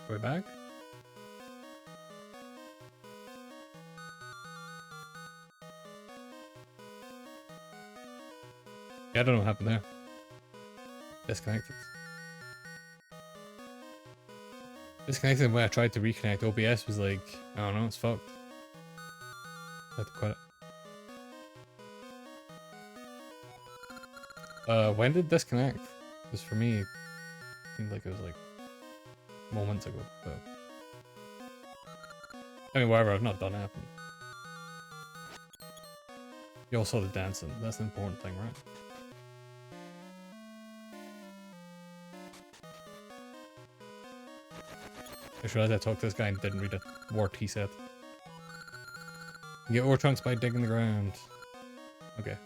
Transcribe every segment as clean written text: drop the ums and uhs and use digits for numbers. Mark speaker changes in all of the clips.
Speaker 1: Are we back? Yeah, I don't know what happened there. Disconnected. Disconnected when I tried to reconnect. OBS was like, I don't know, it's fucked. I had to quit it. When did disconnect? Because for me, it seemed like it was like moments ago. But I mean, whatever, I've not done it. You all saw the dancing. That's the important thing, right? I just realized I talked to this guy and didn't read a word he said. You get ore chunks by digging the ground. Okay.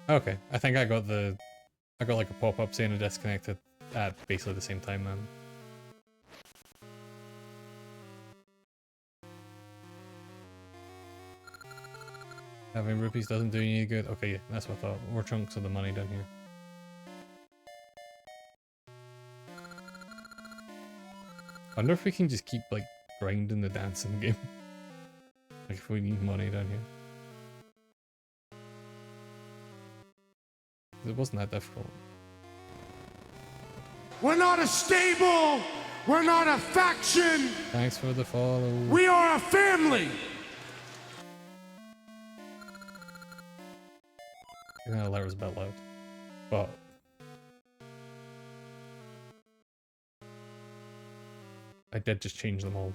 Speaker 1: Okay, I think I got like a pop-up saying it disconnected at basically the same time then. Having rupees doesn't do you any good. Okay, yeah, that's what I thought. Ore chunks of the money down here. I wonder if we can just keep like grinding the dancing game. Like if we need money down here. It wasn't that difficult.
Speaker 2: We're not a stable! We're not a faction!
Speaker 1: Thanks for the follow.
Speaker 2: We are a family!
Speaker 1: I think that was a bit loud. But I did just change them all.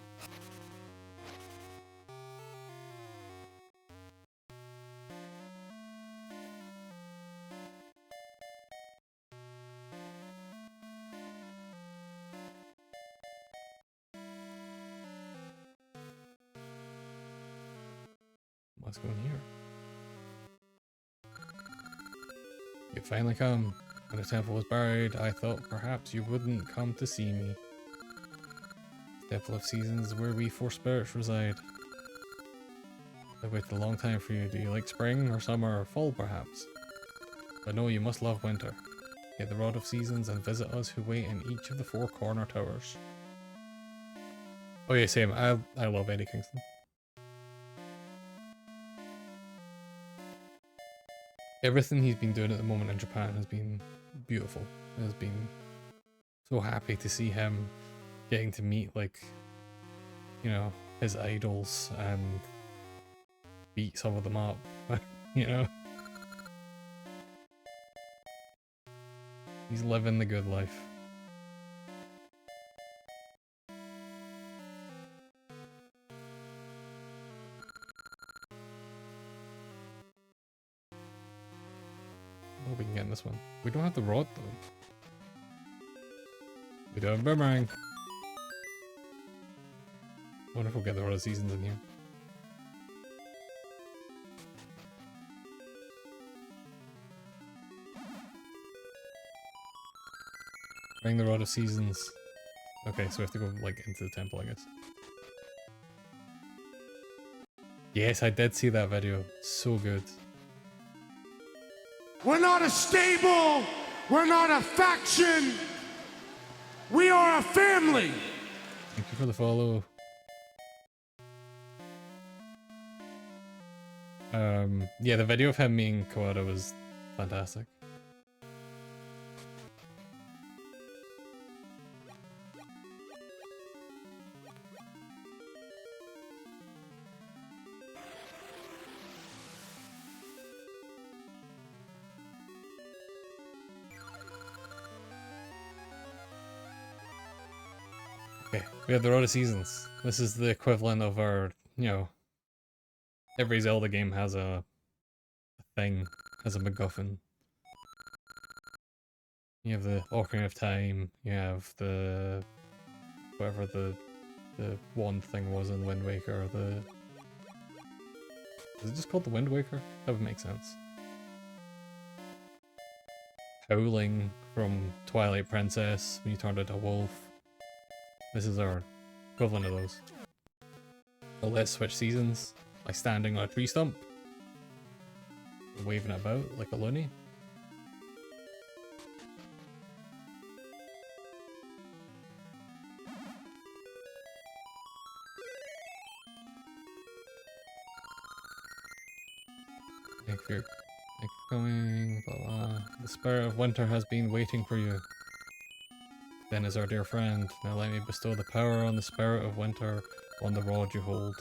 Speaker 1: What's going here? You finally come. When the temple was buried, I thought perhaps you wouldn't come to see me. The Temple of Seasons is where we four spirits reside. I've waited a long time for you. Do you like spring or summer or fall perhaps? I know you must love winter. Get the Rod of Seasons and visit us who wait in each of the four corner towers. Oh yeah, same. I love Eddie Kingston. Everything he's been doing at the moment in Japan has been beautiful. It has been so happy to see him getting to meet, like, you know, his idols and beat some of them up, you know? He's living the good life. I hope we can get in this one. We don't have the rod though. We don't have boomerang. Wonder if we'll get the Rod of Seasons in here. Bring the Rod of Seasons. Okay, so we have to go like into the temple, I guess. Yes, I did see that video. So good.
Speaker 2: We're not a stable! We're not a faction! We are a family!
Speaker 1: Thank you for the follow. Yeah, the video of him meeting Kawada was fantastic. Okay, we have the Rod of Seasons. This is the equivalent of our, you know, every Zelda game has a thing, has a MacGuffin. You have the Ocarina of Time, you have the whatever the wand thing was in Wind Waker, is it just called the Wind Waker? That would make sense. Howling from Twilight Princess when you turned into a wolf. This is our equivalent of those. So let's switch seasons by standing on a tree stump. Waving it about like a loony. Thank you for coming, blah blah. The spirit of winter has been waiting for you. Then is our dear friend. Now let me bestow the power on the spirit of winter on the rod you hold.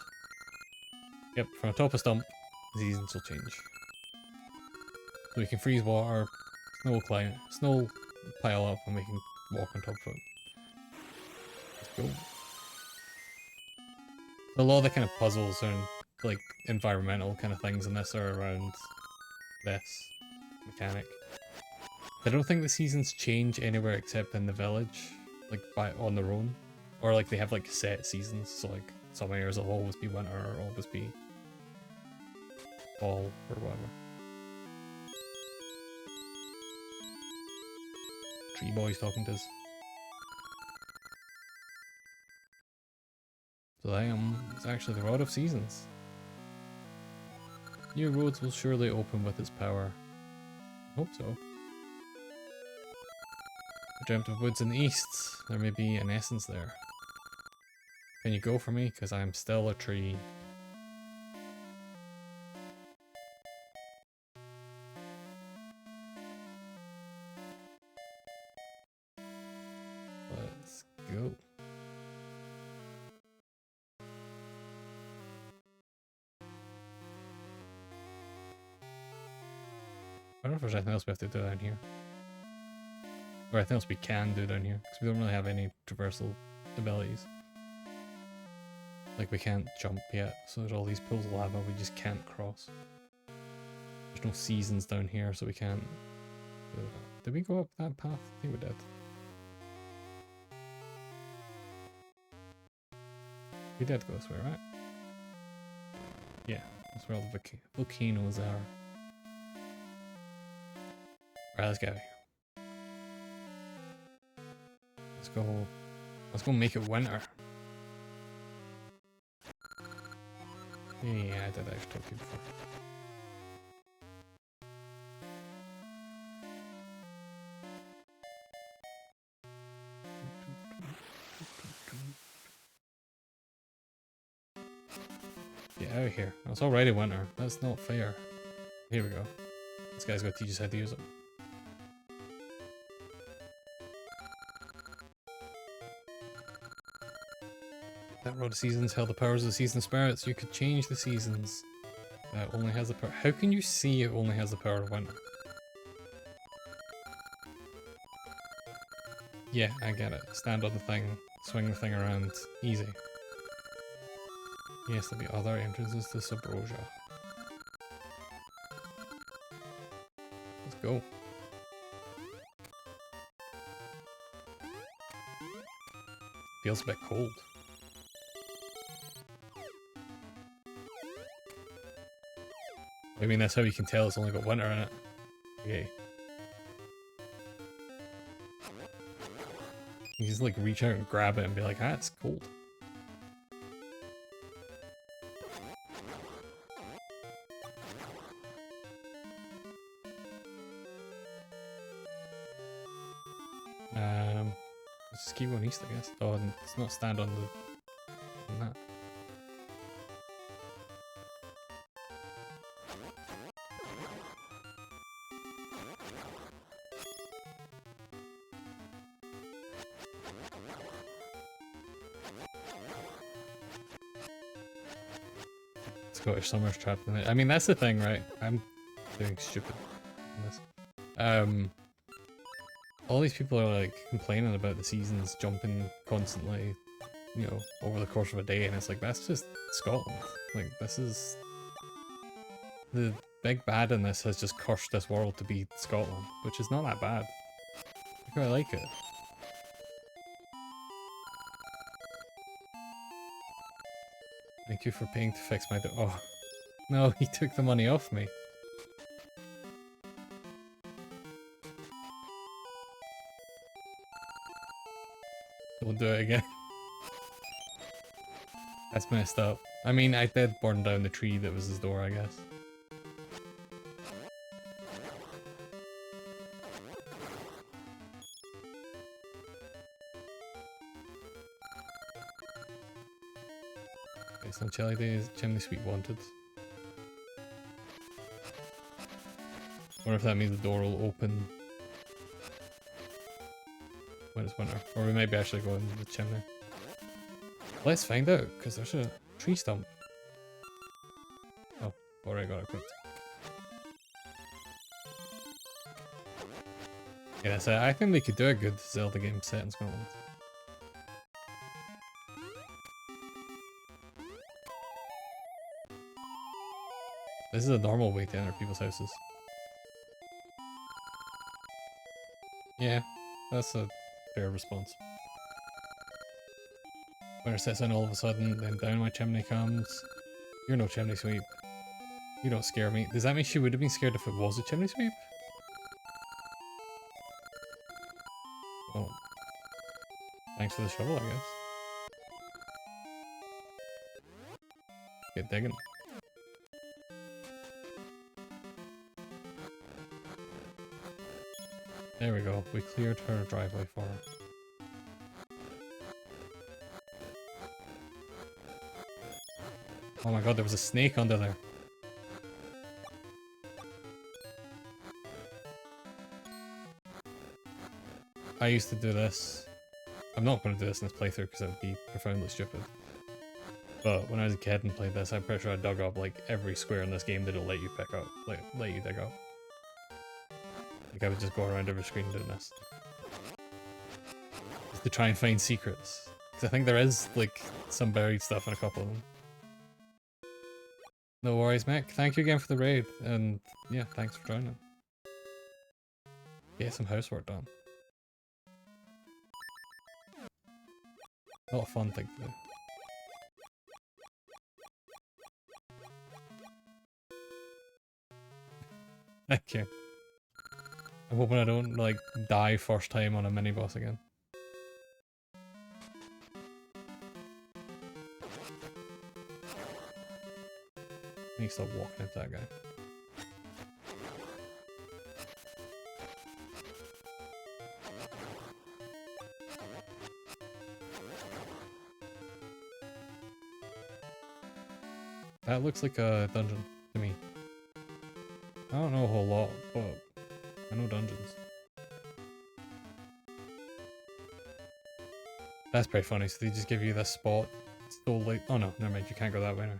Speaker 1: Yep, from atop a stump, the seasons will change. So we can freeze water, snow pile up, and we can walk on top of it. Let's go. A lot of the kind of puzzles and like environmental kind of things in this are around this mechanic. I don't think the seasons change anywhere except in the village, like on their own, or like they have like set seasons. So like some areas will always be winter or always be fall or whatever. Tree boy's talking to us. So it's actually the Rod of Seasons. New roads will surely open with its power. I hope so. I dreamt of woods in the east. There may be an essence there. Can you go for me? Because I am still a tree. Let's go. I don't know if there's anything else we have to do down here. Or anything else we can do down here, because we don't really have any traversal abilities. Like we can't jump yet, so there's all these pools of lava we just can't cross. There's no seasons down here, so we can't do that. Did we go up that path? I think we did. We did go this way, right? Yeah, that's where all the volcanoes are. Alright, let's get out of here. Let's go make it winter. Yeah, I did actually talk to you before. Get out of here. It's already winter. That's not fair. Here we go. This guy's got to teach us how to use it. That Rod of Seasons held the powers of the season spirits. You could change the seasons. That only has the power. How can you see it only has the power of winter? Yeah, I get it. Stand on the thing, swing the thing around. Easy. Yes, there'll be other entrances to Subrosia. Let's go. Feels a bit cold. I mean, that's how you can tell it's only got winter in it. Okay. You just like reach out and grab it and be like, ah, it's cold. Let's just keep going east, I guess. Oh, and let's not stand on that. Scottish summer's trapped in it. I mean, that's the thing, right? I'm doing stupid in this. All these people are like complaining about the seasons jumping constantly, you know, over the course of a day, and it's like, that's just Scotland. Like, this is... The big bad in this has just cursed this world to be Scotland, which is not that bad. I quite like it. Thank you for paying to fix my door. Oh, no, he took the money off me. Don't do it again. That's messed up. I mean, I did burn down the tree that was his door, I guess. Okay, some chimney sweep wanted. Wonder if that means the door will open when it's winter. Or we might be actually going into the chimney. Let's find out, because there's a tree stump. Oh, already got it equipped. Yeah, so I think they could do a good Zelda game set in Scotland. This is a normal way to enter people's houses. Yeah, that's a fair response. Winter sets in all of a sudden, then down my chimney comes. You're no chimney sweep. You don't scare me. Does that mean she would have been scared if it was a chimney sweep? Well, thanks for the shovel, I guess. Get digging. There we go. We cleared her driveway for her. Oh my god, there was a snake under there. I used to do this. I'm not going to do this in this playthrough because it would be profoundly stupid. But when I was a kid and played this, I'm pretty sure I dug up like every square in this game that it'll let you pick up, like let you dig up. Like I would just go around every screen doing this. Just to try and find secrets. Because I think there is like some buried stuff in a couple of them. No worries, Mick. Thank you again for the raid, and yeah, thanks for joining. Get some housework done. Not a fun thing to do. Thank you. I'm hoping I don't, like, die first time on a mini-boss again. I need to stop walking into that guy. That looks like a dungeon to me. I don't know a whole lot, but I know dungeons. That's pretty funny, so they just give you this spot solely— oh no, never mind, you can't go that way now.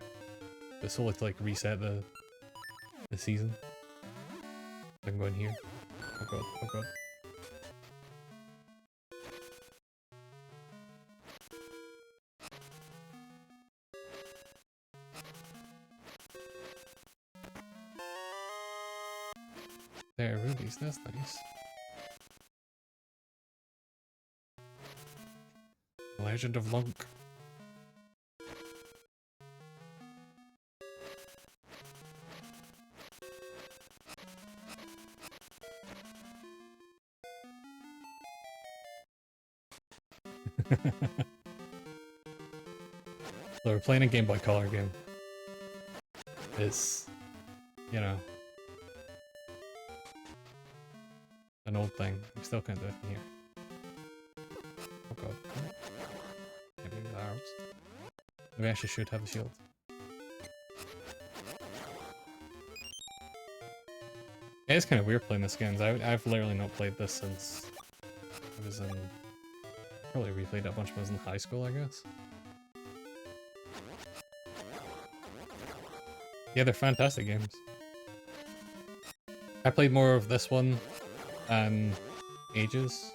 Speaker 1: But solely to like reset the season. I can go in here. Oh god, oh god. There, rubies, that's nice. Legend of Lunk. So we're playing a Game Boy Color game. It's, you know, an old thing. We still can't do it in here. Oh god. Can't move the arrows. We actually should have a shield. Yeah, it's kind of weird playing this game. I've literally not played this since I was in... probably replayed it a bunch when I was in high school, I guess. Yeah, they're fantastic games. I played more of this one than Ages.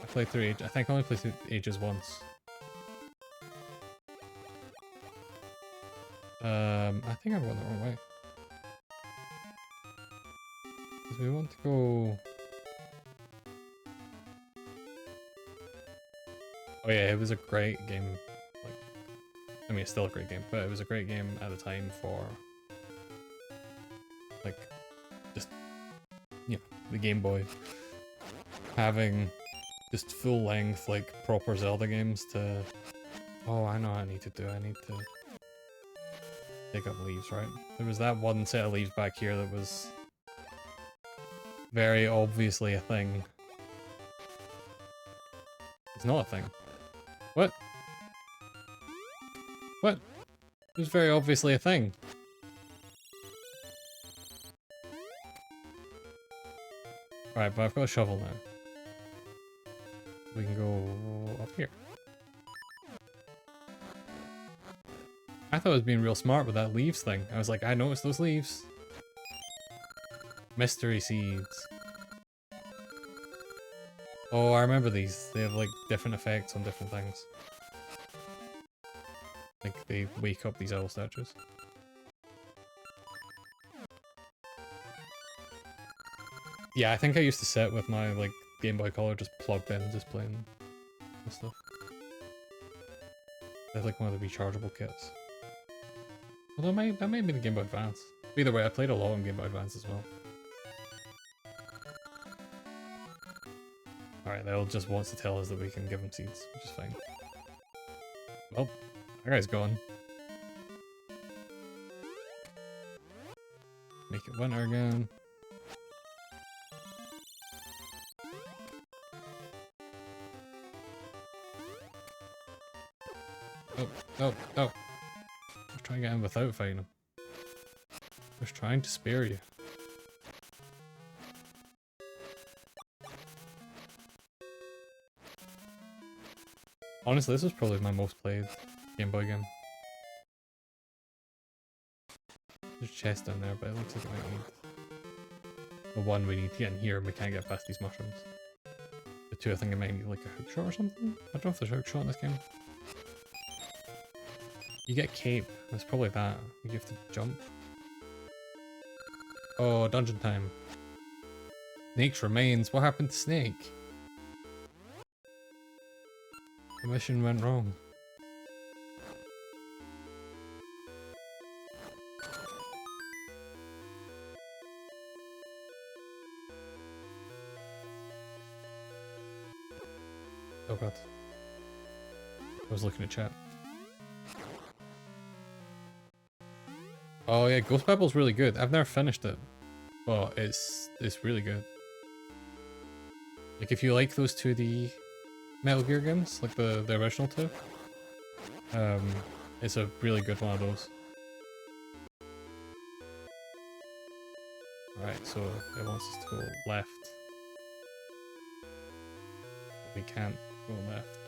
Speaker 1: I played through Ages. I think I only played through Ages once. I think I'm going the wrong way. Because we want to go... oh yeah, it was a great game. Like, I mean, it's still a great game, but it was a great game at the time for... like, just, you know, the Game Boy. Having just full-length, like, proper Zelda games to... oh, I know what I need to do. I need to dig up leaves, right? There was that one set of leaves back here that was very obviously a thing. It's not a thing. What? What? It was very obviously a thing. Alright, but I've got a shovel now. We can go up here. I thought I was being real smart with that leaves thing. I was like, I noticed those leaves. Mystery seeds. Oh, I remember these. They have like different effects on different things. Like they wake up these owl statues. Yeah, I think I used to sit with my like Game Boy Color just plugged in, just playing and stuff. That's like one of the rechargeable kits. Although that may be the Game Boy Advance. Either way, I played a lot on Game Boy Advance as well. Alright, They'll just wants to tell us that we can give him seeds, which is fine. Well, that guy's gone. Make it winter again. Oh. I was trying to get him without fighting him. I was trying to spare you. Honestly, this was probably my most played Game Boy game. There's a chest down there, but it looks like it might need... The one we need to get in here and we can't get past these mushrooms. The two, I think it might need like a hook shot or something? I don't know if there's a hook shot in this game. You get cape, it's probably that. You have to jump. Oh, dungeon time. Snake's remains. What happened to Snake? The mission went wrong. Oh god. I was looking at chat. Oh yeah, Ghost Babble's really good. I've never finished it, but it's really good. Like if you like those 2D Metal Gear games, like the original two, it's a really good one of those. Alright, so it wants us to go left. We can't go left.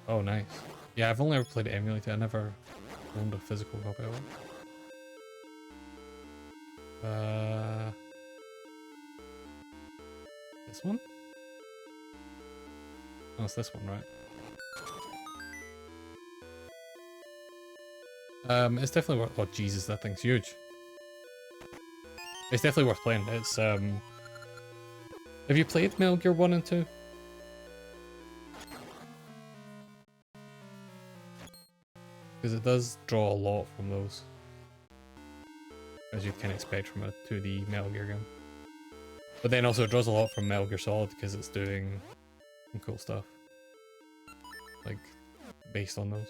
Speaker 1: Oh, nice. Yeah, I've only ever played it emulated. I never owned a physical copy of it. This one? Oh, it's this one, right? It's definitely worth... Oh, Jesus, that thing's huge. It's definitely worth playing. It's, Have you played Metal Gear 1 and 2? Because it does draw a lot from those. As you can expect from a 2D Metal Gear game. But then also it draws a lot from Metal Gear Solid because it's doing some cool stuff. Like, based on those.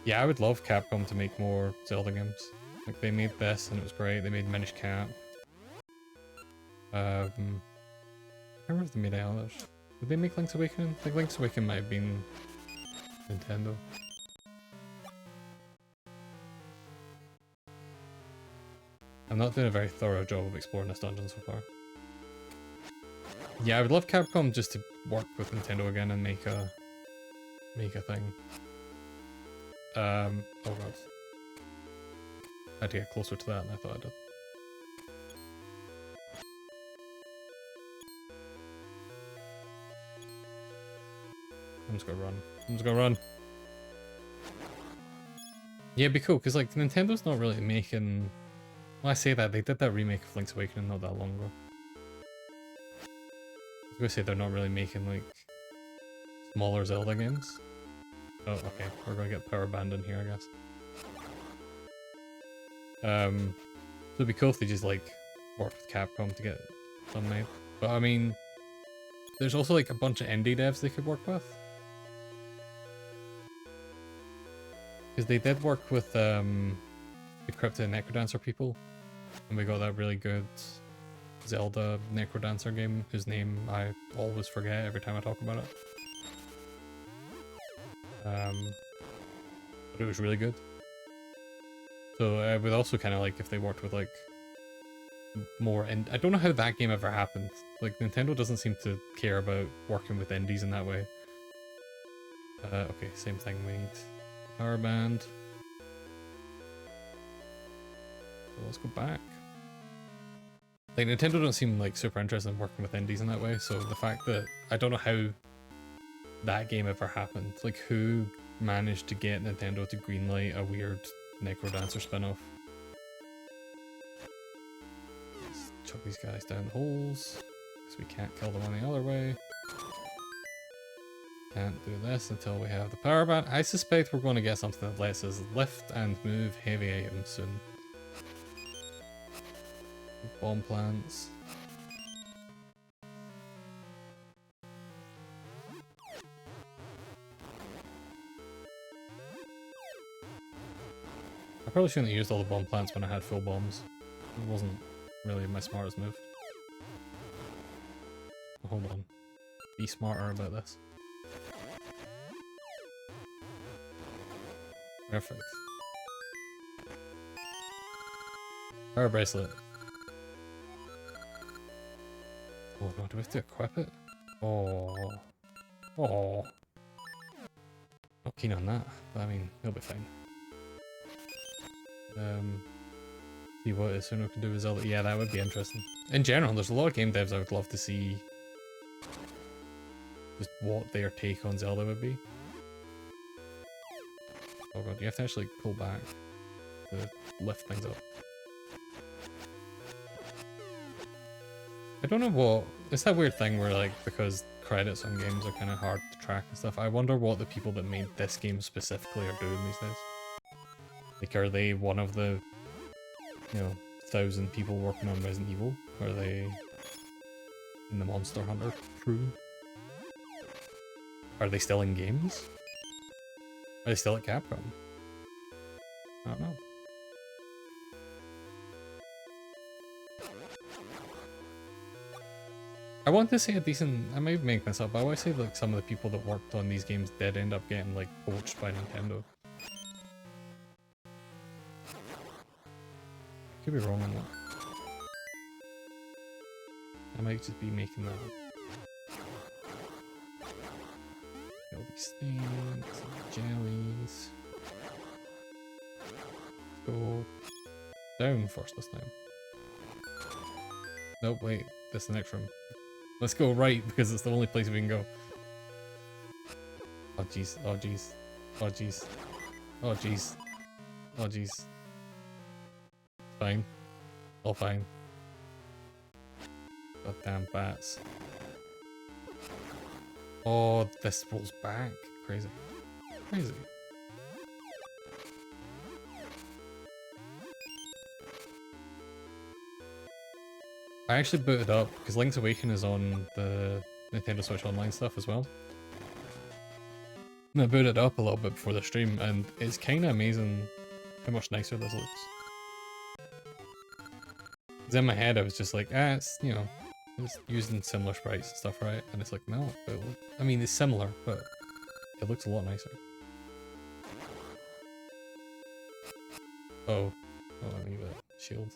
Speaker 1: Yeah, I would love Capcom to make more Zelda games. Like, they made this and it was great. They made Minish Cap. I remember if they made any others. Did they make Link's Awakening? I think Link's Awakening might have been Nintendo. I'm not doing a very thorough job of exploring this dungeon so far. Yeah, I would love Capcom just to work with Nintendo again and make a thing. Oh god. I had to get closer to that than I thought I did. I'm just gonna run. Yeah, it'd be cool, because like Nintendo's not really making... Well, I say that, they did that remake of Link's Awakening not that long ago. I was gonna say they're not really making like smaller Zelda games. Oh, okay, we're gonna get Power Band in here, I guess. So it'd be cool if they just like worked with Capcom to get some made. But I mean, there's also like a bunch of indie devs they could work with. Because they did work with the Crypto and Necrodancer people, and we got that really good Zelda Necrodancer game, whose name I always forget every time I talk about it. But it was really good. So I would also kind of like if they worked with like more, and I don't know how that game ever happened. Like Nintendo doesn't seem to care about working with indies in that way. Okay, same thing, we need power band. So let's go back. Like Nintendo don't seem like super interested in working with indies in that way, so the fact that I don't know how that game ever happened. Like who managed to get Nintendo to greenlight a weird Necrodancer spin-off? Let's chuck these guys down the holes, because we can't kill them any other way. Can't do this until we have the power band. I suspect we're going to get something that lets us lift and move heavy items soon. Bomb plants. I probably shouldn't have used all the bomb plants when I had full bombs. It wasn't really my smartest move. Hold on. Be smarter about this. Perfect. Power bracelet. Oh no, do we have to equip it? Oh. Oh. Not keen on that, but I mean, he'll be fine. See what Isuno can do with Zelda. Yeah, that would be interesting. In general, there's a lot of game devs I would love to see just what their take on Zelda would be. Oh god, you have to actually pull back to lift things up. I don't know what... It's that weird thing where, like, because credits on games are kind of hard to track and stuff, I wonder what the people that made this game specifically are doing these days. Like, are they one of the, you know, 1,000 people working on Resident Evil? Are they in the Monster Hunter crew? Are they still in games? Are they still at Capcom? I don't know. I want to say a decent... I might make this up, but I want to say like some of the people that worked on these games did end up getting like poached by Nintendo. I could be wrong on that. I might just be making that up. All these things, jellies. Go down first this time. Nope, wait, this is the next room. Let's go right because it's the only place we can go. Oh jeez, oh jeez, oh jeez, oh jeez, oh jeez. Fine, all fine. Goddamn bats. Oh, this rolls back. Crazy. Crazy. I actually booted up, because Link's Awakening is on the Nintendo Switch Online stuff as well. And I booted up a little bit before the stream, and it's kind of amazing how much nicer this looks. Because in my head I was just like, it's, you know, it's using similar sprites and stuff, right? And it's like, no, I mean, it's similar, but it looks a lot nicer. Oh, I need a shield.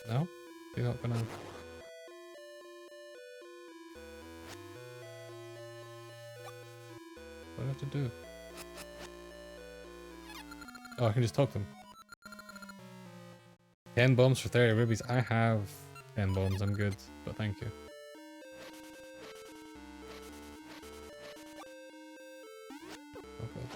Speaker 1: No? You're not gonna... What do I have to do? Oh, I can just talk to them. 10 bombs for 30 rubies. I have 10 bombs, I'm good, but thank you. Okay.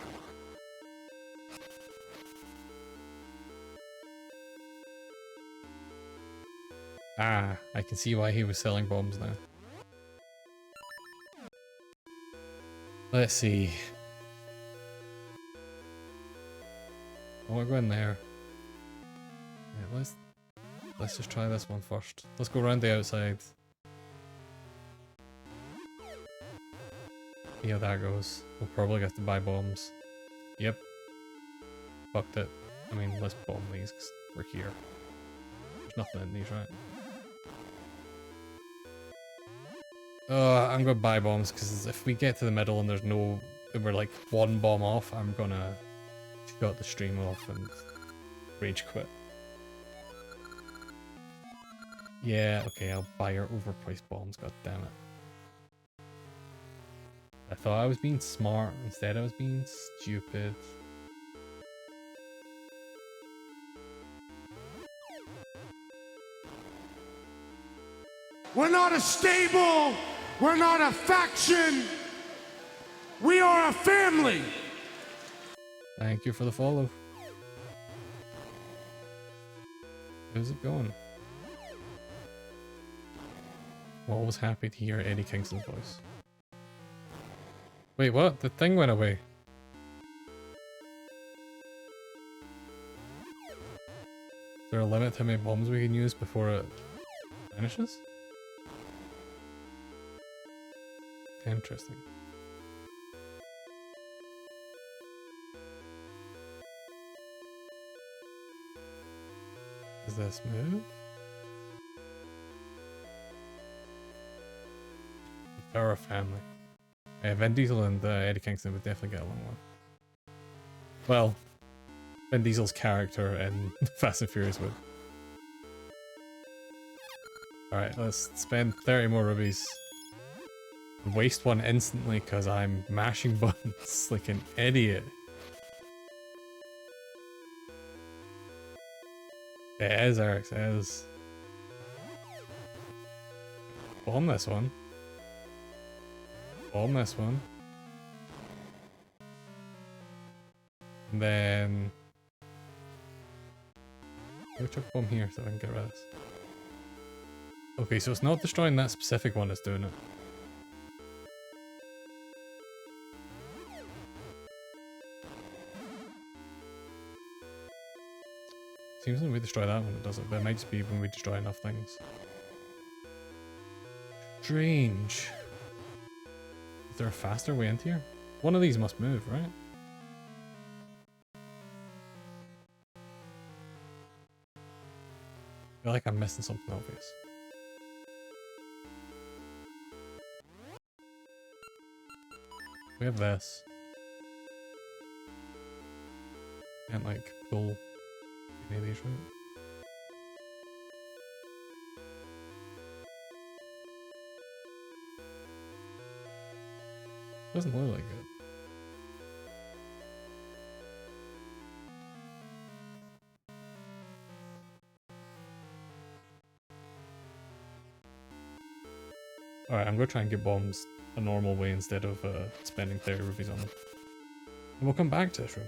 Speaker 1: Ah, I can see why he was selling bombs now. Let's see. I want to go in there. Yeah, let's just try this one first. Let's go around the outside. See how that goes. We'll probably have to buy bombs. Yep. Fucked it. I mean, let's bomb these 'cause we're here. There's nothing in these, right? I'm gonna buy bombs because if we get to the middle and there's no, and we're like one bomb off, I'm gonna shut the stream off and rage quit. Yeah, okay, I'll buy our overpriced bombs, god damn it. I thought I was being smart, instead I was being stupid.
Speaker 2: We're not a stable. We're not a faction. We are a family.
Speaker 1: Thank you for the follow. How's it going? I'm always happy to hear Eddie Kingston's voice. Wait, what? The thing went away. Is there a limit to how many bombs we can use before it vanishes? Interesting. Does this move? Power of family. Yeah, Vin Diesel and Eddie Kingston would definitely get along well. Well, Vin Diesel's character in Fast and Furious would. Alright, let's spend 30 more rubies. Waste one instantly because I'm mashing buttons like an idiot. It is, Eric, it is. Bomb this one. Bomb this one. And then... I'll chuck a bomb here so I can get rid of this. Okay, so it's not destroying that specific one that's doing it. Seems when we destroy that one it does it, but it might just be when we destroy enough things. Strange. Is there a faster way into here? One of these must move, right? I feel like I'm missing something obvious. We have this. Can't like pull any of these, right? Doesn't look like it. Alright, I'm gonna try and get bombs a normal way instead of spending 30 rupees on them. And we'll come back to this room.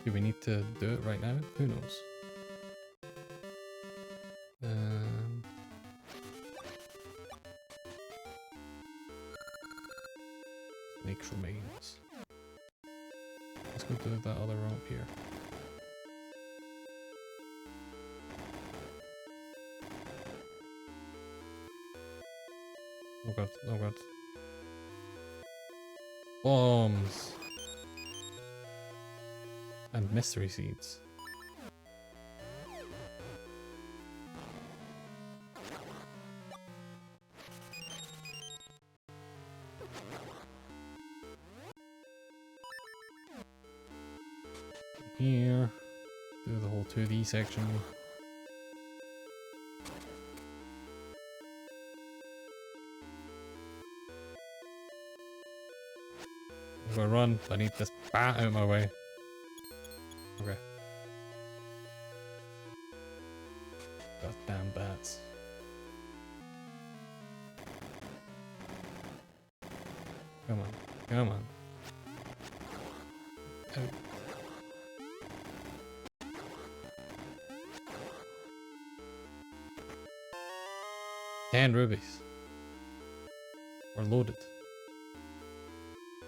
Speaker 1: Do we need to do it right now? Who knows? Snake's remains. Let's go do that other room up here. Oh god, oh god. Bombs! And mystery seeds. Here. Do the whole 2D section. I'm gonna run. I need this bat out of my way. Okay. Goddamn bats. Come on. Come on. Out. 10 rubies. We're loaded.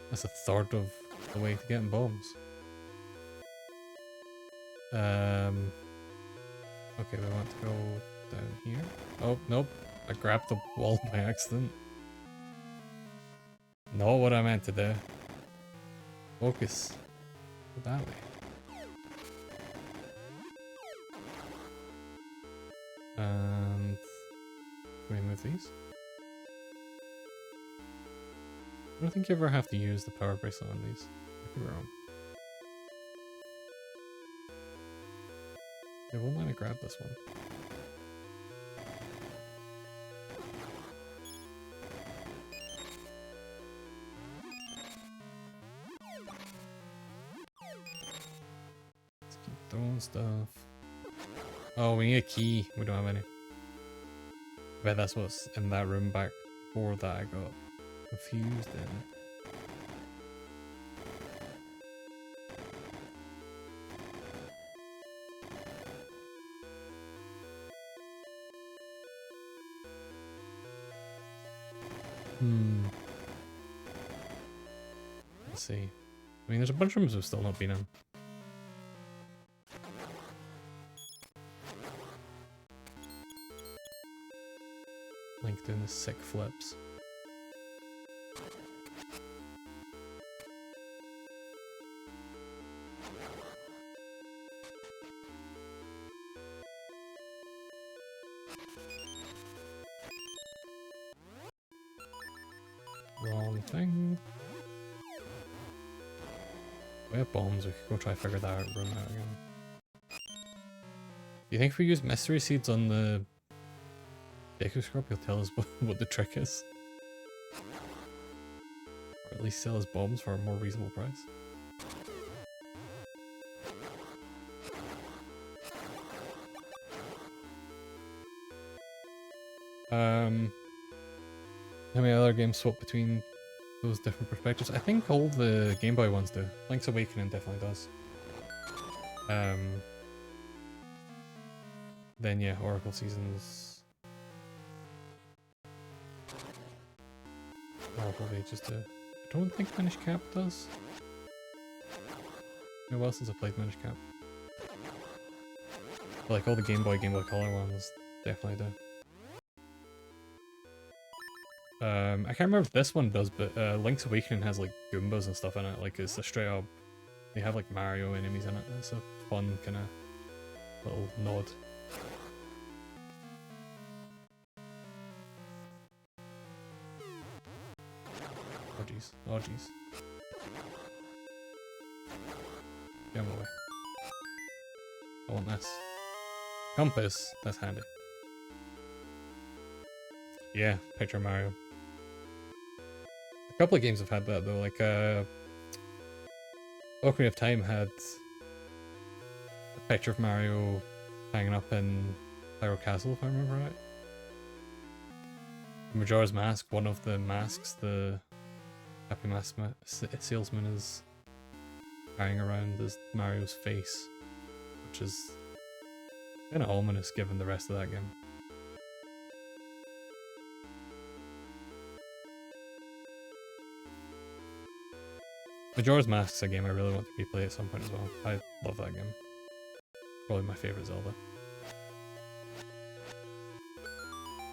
Speaker 1: That's a third of the way to getting bombs. Okay, we want to go down here. Oh, nope. I grabbed the wall by accident. Not what I meant to do. Focus. Go that way. And can we move these? I don't think you ever have to use the power bracelet on these. I could be wrong. They won't let me grab this one. Let's keep throwing stuff. Oh, we need a key. We don't have any. I bet that's what's in that room back before that I got confused in. Let's see. I mean, there's a bunch of rooms we've still not been in. Link doing the sick flips. Wrong thing. We have bombs, we could go try to figure that room out again. Do you think if we use mystery seeds on the Deku Scrub, he'll tell us what the trick is? Or at least sell us bombs for a more reasonable price? How many other games swap between those different perspectives? I think all the Game Boy ones do. Link's Awakening definitely does. Then yeah, Oracle Seasons. Oracle Ages do. I don't think Minish Cap does. Who else has played Minish Cap? But like all the Game Boy Color ones definitely do. I can't remember if this one does, but Link's Awakening has like Goombas and stuff in it. Like it's a straight up, they have like Mario enemies in it. It's a fun kind of little nod. Oh jeez, oh jeez. Get him away. I want this. Compass, that's handy. Yeah, Picture Mario. A couple of games have had that though, like Ocarina of Time had a picture of Mario hanging up in Hyrule Castle, if I remember right. Majora's Mask, one of the masks, the Happy Mask salesman is carrying around is Mario's face, which is kind of ominous given the rest of that game. Majora's Mask is a game I really want to replay at some point as well. I love that game. Probably my favourite Zelda.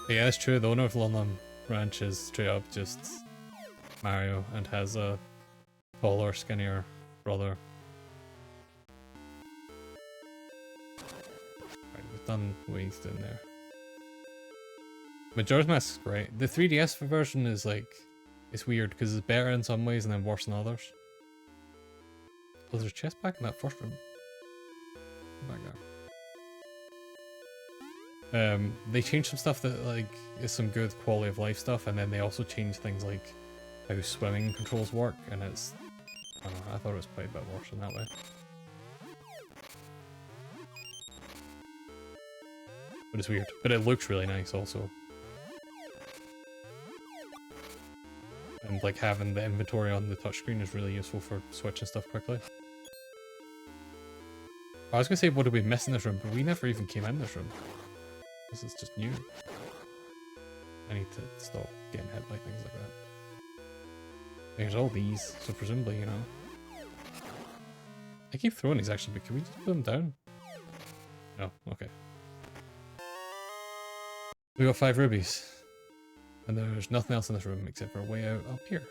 Speaker 1: But yeah, it's true, the owner of Lonlam Ranch is straight up just Mario and has a taller, skinnier brother. Right, we've done what he's doing there. Majora's Mask is great. The 3DS version is like, it's weird because it's better in some ways and then worse in others. Oh, there's a chest back in that first room. Back there. They changed some stuff that like is some good quality of life stuff, and then they also changed things like how swimming controls work, and it's, I don't know, I thought it was quite a bit worse in that way. But it's weird. But it looks really nice also. And like having the inventory on the touchscreen is really useful for switching stuff quickly. I was gonna say what did we miss in this room, but we never even came in this room. This is just new. I need to stop getting hit by things like that. There's all these, so presumably, you know. I keep throwing these actually, but can we just put them down? No, okay. We got 5 rubies. And there's nothing else in this room except for a way out up here.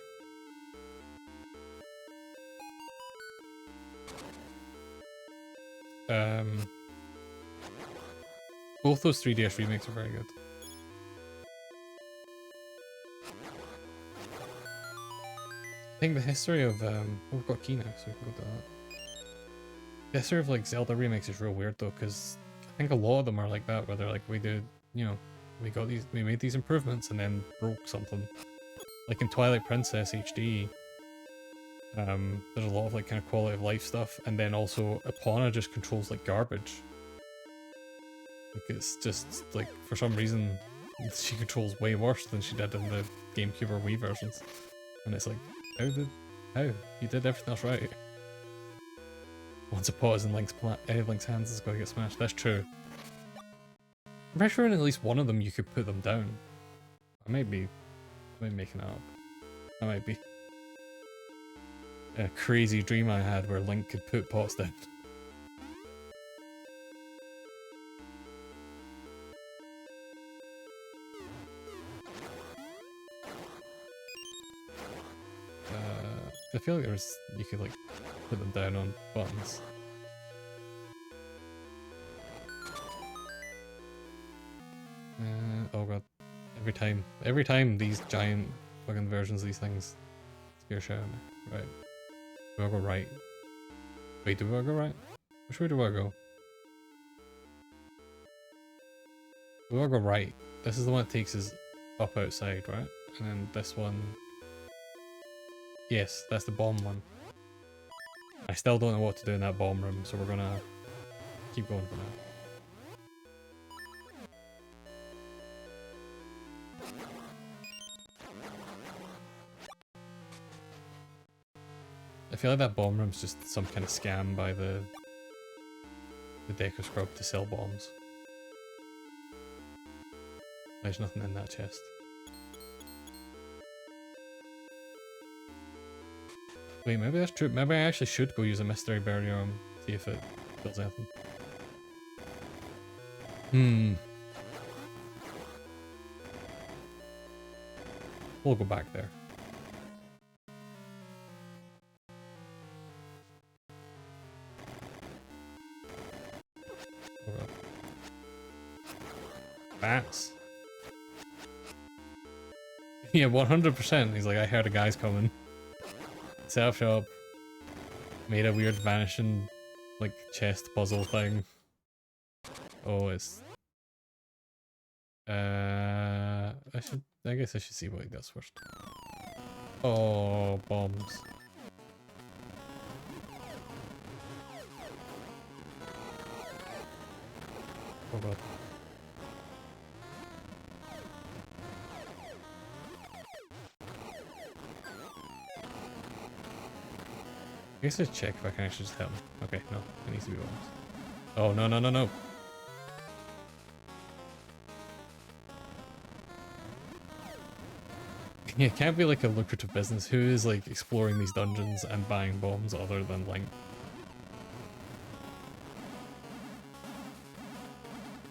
Speaker 1: Both those 3DS remakes are very good. I think the history of oh, we've got key now, so we can go to that. The history of like Zelda remakes is real weird though, because I think a lot of them are like that, where they're like, we did, you know, we made these improvements and then broke something. Like in Twilight Princess HD, there's a lot of like kind of quality of life stuff, and then also Epona just controls like garbage. Like it's just like, for some reason, she controls way worse than she did in the GameCube or Wii versions. And it's like, how? You did everything else right. Once a pot is in Link's hands, it's going to get smashed. That's true. I'm pretty sure in at least one of them you could put them down. I might be making that up. That might be a crazy dream I had where Link could put pots down. I feel like you could like put them down on buttons. Oh god. Every time these giant fucking versions of these things scare shit out of me. Right. Do I go right? Wait, do I go right? Which way do I go? Do I go right? This is the one that takes us up outside, right? And then this one... Yes, that's the bomb one. I still don't know what to do in that bomb room, so we're gonna keep going for now. I feel like that bomb room's just some kind of scam by the Deco Scrub to sell bombs. There's nothing in that chest. Wait, maybe that's true. Maybe I actually should go use a mystery barrier and see if it does anything. We'll go back there. Bats. Yeah, 100%. He's like, I heard a guy's coming. Set up shop. Made a weird vanishing, like, chest puzzle thing. Oh, it's... I guess I should see what he does first. Oh, bombs. Oh god. I guess I check if I can actually just hit him. Okay, no, it needs to be bombs. Oh, no, no, no, no. Yeah, it can't be like a lucrative business. Who is like exploring these dungeons and buying bombs other than Link?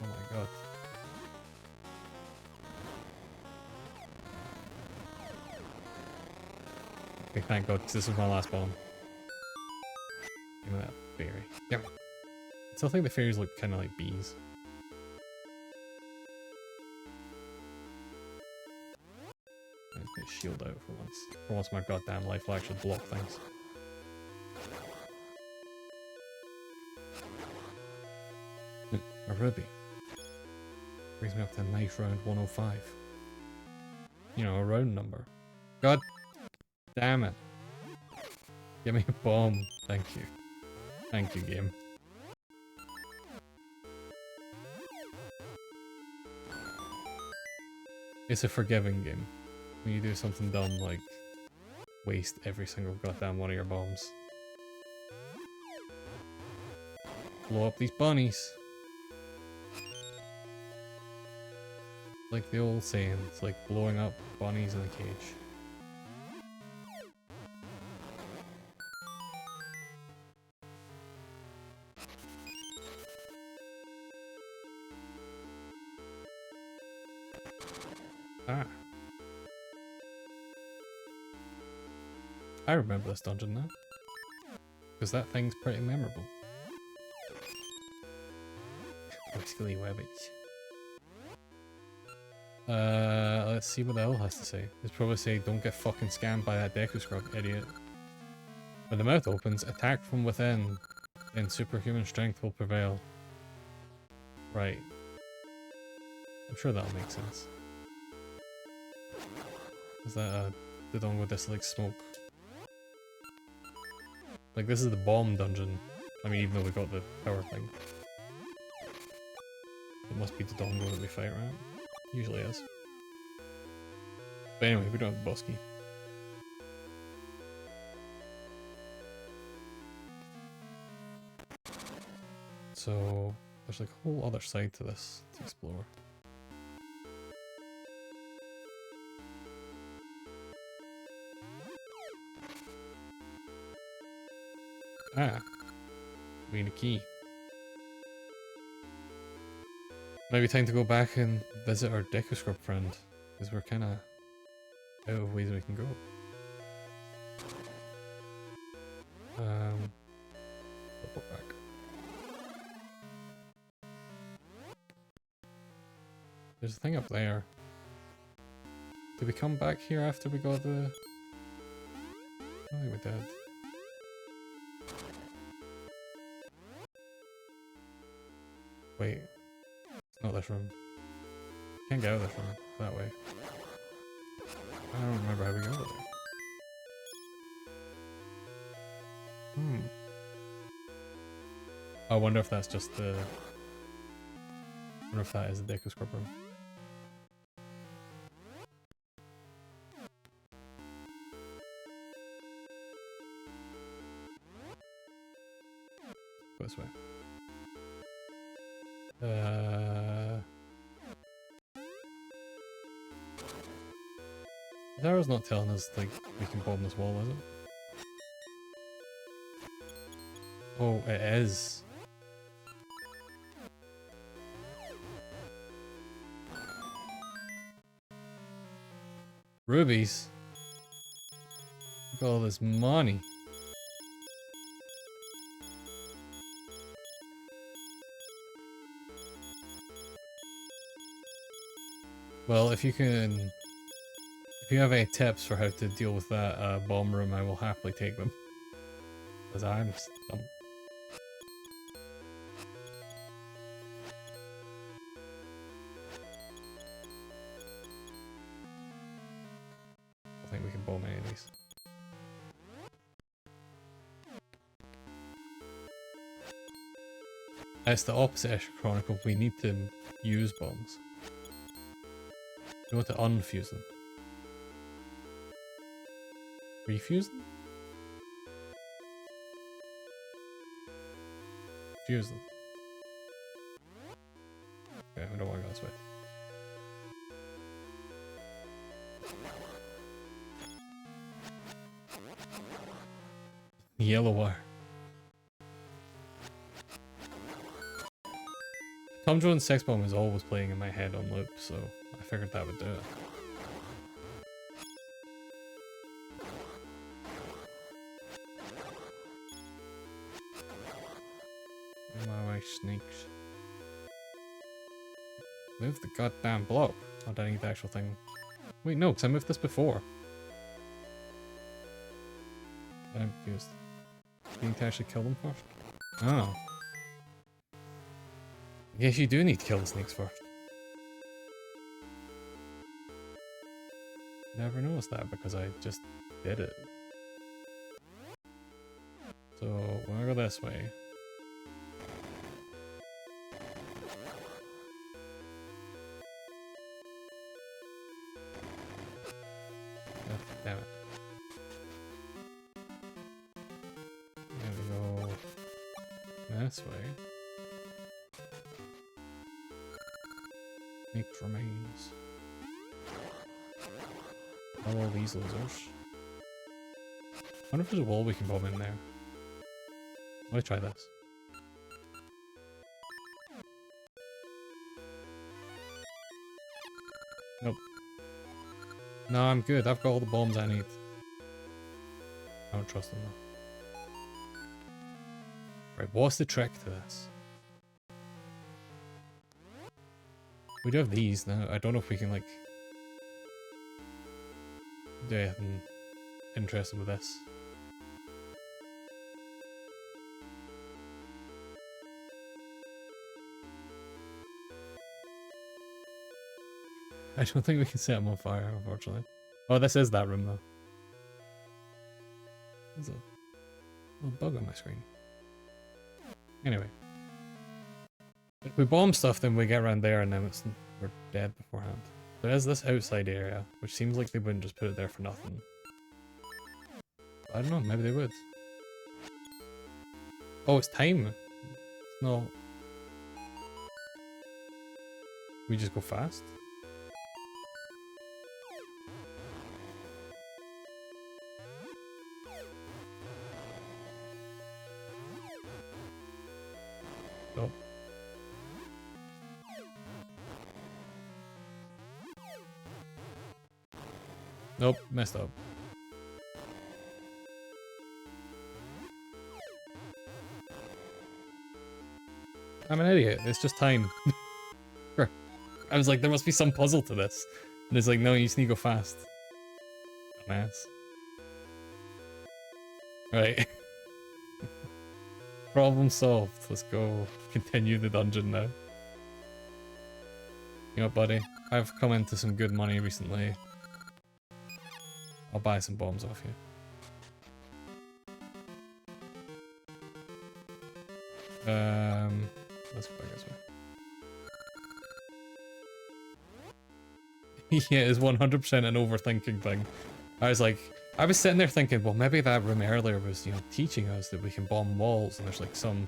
Speaker 1: Oh my god. Okay, thank god, 'cause this is my last bomb. Give me that fairy. Yep. I still think the fairies look kind of like bees. Let's get shield out for once. For once my goddamn life will actually block things. A ruby. Brings me up to knife round 105. You know, a round number. God damn it. Give me a bomb. Thank you. Thank you, game. It's a forgiving game. When you do something dumb like waste every single goddamn one of your bombs. Blow up these bunnies. Like the old saying, it's like blowing up bunnies in a cage. Ah. I remember this dungeon now. Because that thing's pretty memorable. Whiskey Webbage. Let's see what the owl has to say. It's probably say, don't get fucking scammed by that Deku Scrub, idiot. When the mouth opens, attack from within, then superhuman strength will prevail. Right. I'm sure that'll make sense. Is that the dongo dislikes smoke? Like, this is the bomb dungeon. I mean, even though we got the power thing. It must be the dongo that we fight, right? Usually is. But anyway, we don't have the boss key. So, there's like a whole other side to this to explore. Ah, we need a key. Maybe time to go back and visit our Deku Scrub friend, because we're kind of out of ways we can go. Go back. There's a thing up there. Did we come back here after we got the... I think we did. Wait. It's not this room. Can't get out of this room that way. I don't remember how we got there. I wonder if that's just the... I wonder if that is the Deku Scrub room. Go this way. The arrow's not telling us, like, we can bomb this wall, is it? Oh, it is. Rubies? Look at all this money. Well, if you have any tips for how to deal with that bomb room, I will happily take them. Because I'm stumped. I think we can bomb any of these. It's the opposite issue, Chronicle. We need to use bombs. We want to unfuse them. Refuse them? Fuse them. Okay, we don't want to go this way. Yellow wire. Tom Jones' Sex Bomb is always playing in my head on loop, so I figured that would do it. My way, snakes. Move the goddamn block. Oh, did I need the actual thing? Wait, no, because I moved this before. I'm confused. You need to actually kill them first? Oh. I guess you do need to kill the snakes first. Never noticed that because I just did it. So, when I go this way... Oh, damn it. There we go. This way. Snakes remains. Oh, all these losers. I wonder if there's a wall we can bomb in there. Let me try this. Nope. No, I'm good. I've got all the bombs I need. I don't trust them though. Right, what's the trick to this? We do have these now. I don't know if we can, like, do anything interesting with this. I don't think we can set them on fire, unfortunately. Oh, this is that room, though. There's a little bug on my screen. Anyway. If we bomb stuff, then we get around there and then we're dead beforehand. There is this outside area, which seems like they wouldn't just put it there for nothing. I don't know, maybe they would. Oh, it's time! It's not... We just go fast? Oh. Nope, messed up. I'm an idiot, it's just time. I was like, there must be some puzzle to this. And it's like, no, you just need to go fast. Dumbass. Right. Problem solved. Let's go continue the dungeon now. You know what, buddy? I've come into some good money recently. I'll buy some bombs off you. Let's go back this way. Yeah, it's 100% an overthinking thing. I was sitting there thinking, well, maybe that room earlier was, teaching us that we can bomb walls, and there's like some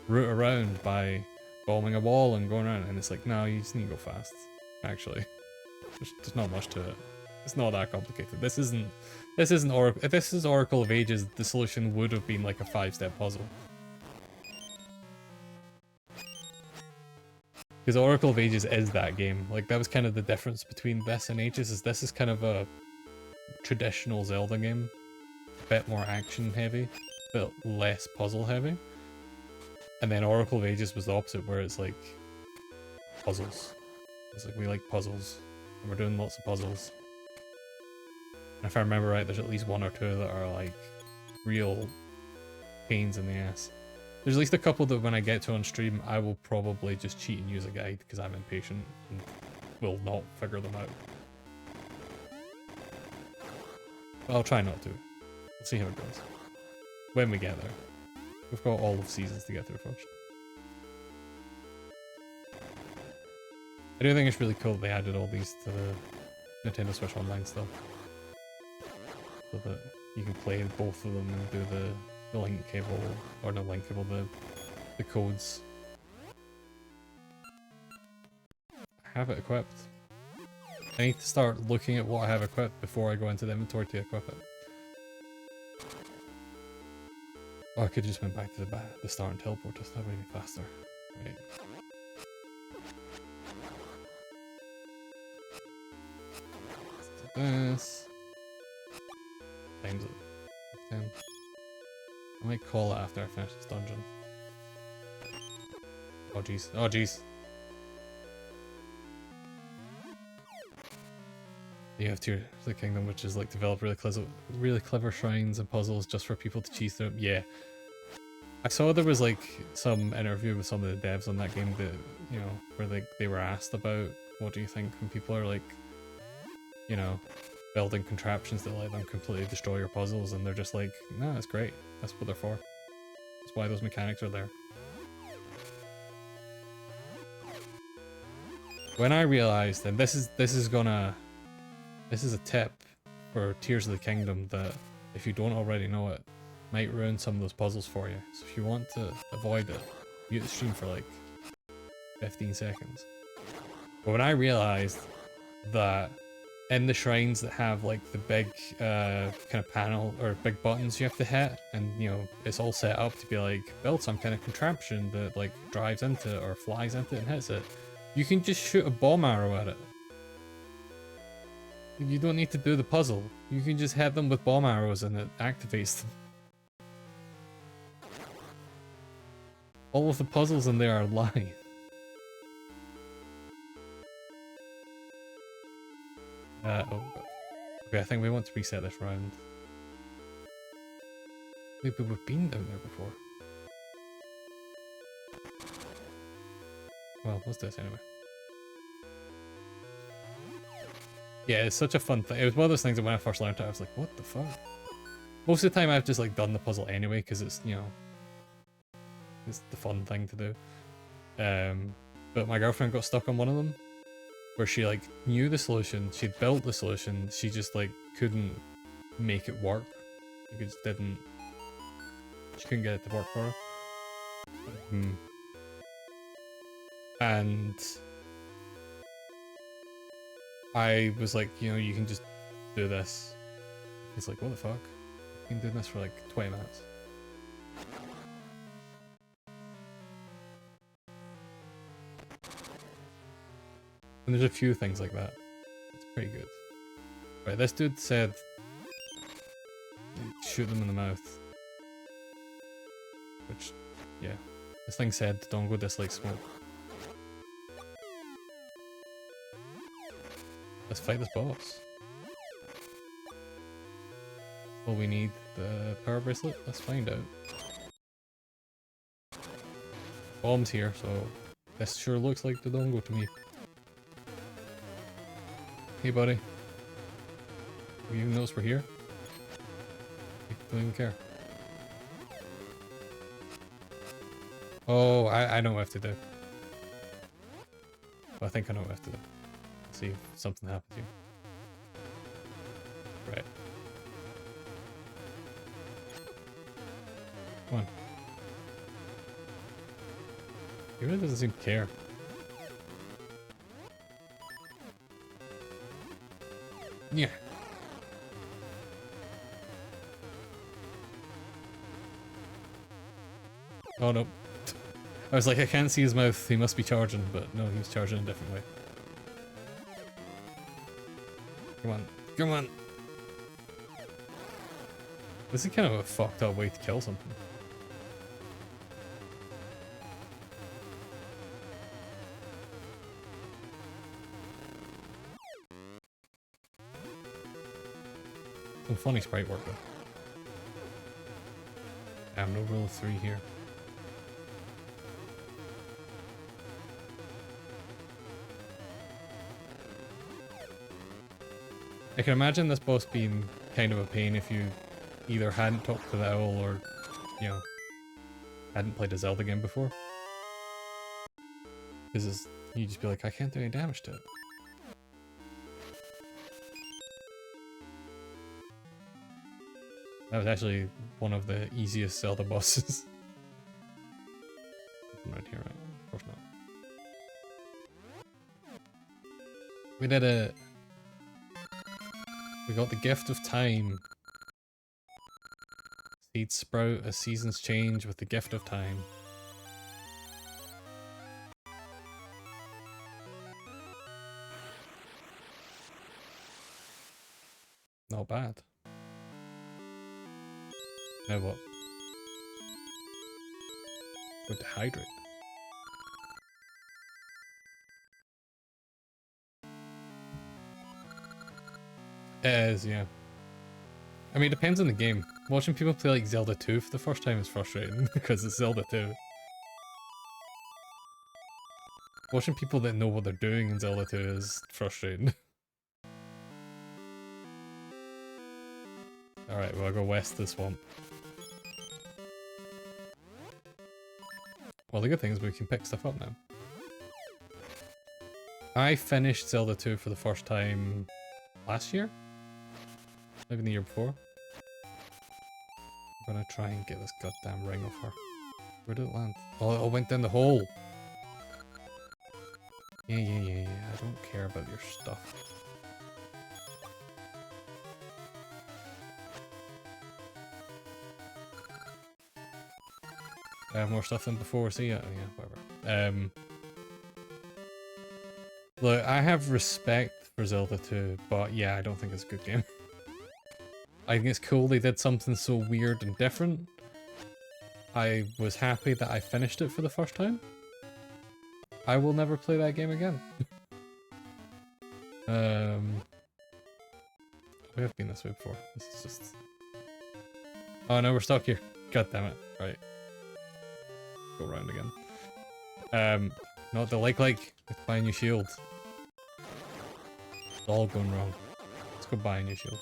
Speaker 1: route around by bombing a wall and going around, and it's like, no, you just need to go fast. Actually, there's not much to it. It's not that complicated. This isn't Oracle. If this is Oracle of Ages, the solution would have been like a 5-step puzzle. Because Oracle of Ages is that game. Like, that was kind of the difference between this and Ages, is this is kind of a traditional Zelda game. A bit more action heavy, a bit less puzzle heavy. And then Oracle of Ages was the opposite, where it's like puzzles. It's like, we like puzzles, and we're doing lots of puzzles. And if I remember right, there's at least 1 or 2 that are like real pains in the ass. There's at least a couple that when I get to on stream, I will probably just cheat and use a guide because I'm impatient and will not figure them out. But I'll try not to. We'll see how it goes. When we get there. We've got all of seasons to get through first. I do think it's really cool that they added all these to the Nintendo Switch Online stuff. So that you can play both of them and do the link cable, or not link cable, the codes. I have it equipped. I need to start looking at what I have equipped before I go into the inventory to equip it. Oh, I could have just went back to the start and teleport us, that would be faster. Right. Let's do this. Times it. 10. I might call it after I finish this dungeon. Oh jeez. Oh jeez. You have Tears of the Kingdom, which is like develop really clever shrines and puzzles just for people to cheese through. Yeah. I saw there was like some interview with some of the devs on that game that, where they were asked about what do you think when people are like, building contraptions that let them completely destroy your puzzles, and they're just like, no, that's great. That's what they're for. That's why those mechanics are there. When I realized, and this is a tip for Tears of the Kingdom that if you don't already know it, might ruin some of those puzzles for you. So if you want to avoid it, mute the stream for like 15 seconds. But when I realized that in the shrines that have like the big kind of panel or big buttons you have to hit, and it's all set up to be like build some kind of contraption that like drives into it or flies into it and hits it, you can just shoot a bomb arrow at it. You don't need to do the puzzle. You can just hit them with bomb arrows and it activates them. All of the puzzles in there are live. Oh, okay, I think we want to reset this round. Maybe we've been down there before. Well, what's this anyway? Yeah, it's such a fun thing. It was one of those things that when I first learned it, I was like, what the fuck? Most of the time I've just like done the puzzle anyway, because it's, you know, it's the fun thing to do. But my girlfriend got stuck on one of them, where she like knew the solution, she'd built the solution, she just like couldn't make it work. It just didn't, she couldn't get it to work for her. And I was like, you know, you can just do this. He's like, what the fuck? I've been doing this for like 20 minutes. And there's a few things like that. It's pretty good. Right, this dude said shoot them in the mouth. Which, yeah. This thing said don't go dislike smoke. Let's fight this boss. Well, we need the power bracelet. Let's find out. Bomb's here, so this sure looks like the dongo to me. Hey, buddy. Have you even noticed we're here? You don't even care. Oh, I know what I have to do. Well, I think I know what I have to do. See if something happens here. Right. Come on. He really doesn't seem to care. Yeah. Oh no. I was like, I can't see his mouth, he must be charging, but no, he was charging a different way. Come on, come on! This is kind of a fucked up way to kill something. Some funny sprite work though. I have no rule of 3 here. I can imagine this boss being kind of a pain if you either hadn't talked to the owl or, you know, hadn't played a Zelda game before. Because you just be like, I can't do any damage to it. That was actually one of the easiest Zelda bosses. Nothing right here, right? Of course not. We did it! We got the gift of time. Seeds sprout as seasons change with the gift of time. Not bad. Now what? Go to hydrate. It is, yeah. I mean, it depends on the game. Watching people play like Zelda 2 for the first time is frustrating because it's Zelda 2. Watching people that know what they're doing in Zelda 2 is frustrating. Alright, well, I'll go west of the swamp. Well, the good thing is we can pick stuff up now. I finished Zelda 2 for the first time last year? Maybe the year before. I'm gonna try and get this goddamn ring off her. Where did it land? Oh, it went down the hole! Yeah. I don't care about your stuff. I have more stuff than before, so yeah, whatever. Look, I have respect for Zelda 2, but yeah, I don't think it's a good game. I think it's cool they did something so weird and different. I was happy that I finished it for the first time. I will never play that game again. We have been this way before. This is just... Oh no, we're stuck here. God damn it. Right. Go round again. Not the like. Let's buy a new shield. It's all going wrong. Let's go buy a new shield.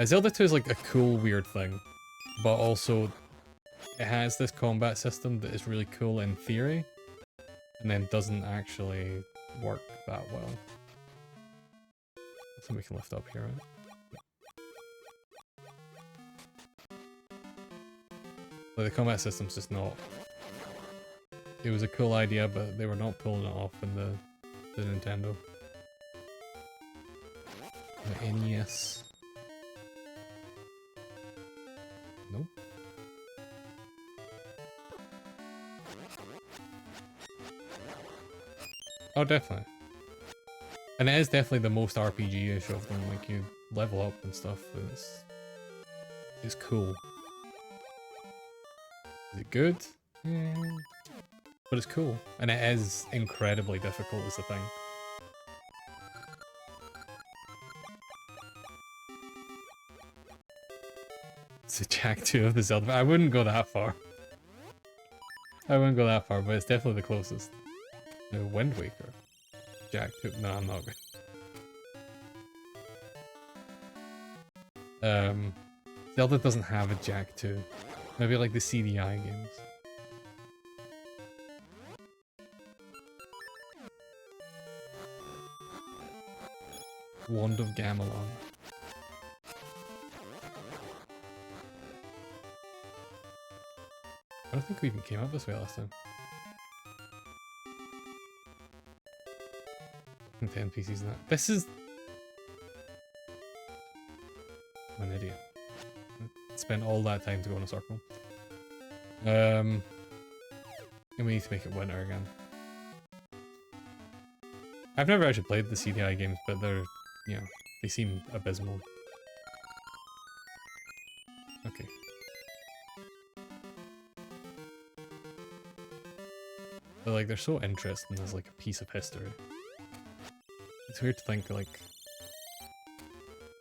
Speaker 1: Zelda 2 is like a cool, weird thing. But also, it has this combat system that is really cool in theory. And then doesn't actually work that well. I think we can lift up here, right? Like, the combat system's just not... It was a cool idea, but they were not pulling it off in the Nintendo. The NES. Nope. Oh, definitely. And it is definitely the most RPG-ish of them. Like, you level up and stuff. It's cool. Is it good? Yeah. But it's cool. And it is incredibly difficult is the thing. It's a Jack 2 of the Zelda. I wouldn't go that far. I wouldn't go that far, but it's definitely the closest. No, Wind Waker. Jack 2. No, I'm not good. Zelda doesn't have a Jack 2. Maybe like the CDI games. Wand of Gamelon. I don't think we even came up this way last time. And 10 NPCs in that. This is... I'm an idiot. I spent all that time to go in a circle. And we need to make it winter again. I've never actually played the CDI games, but they're, you know, they seem abysmal. Okay. But like, they're so interesting as like a piece of history. It's weird to think like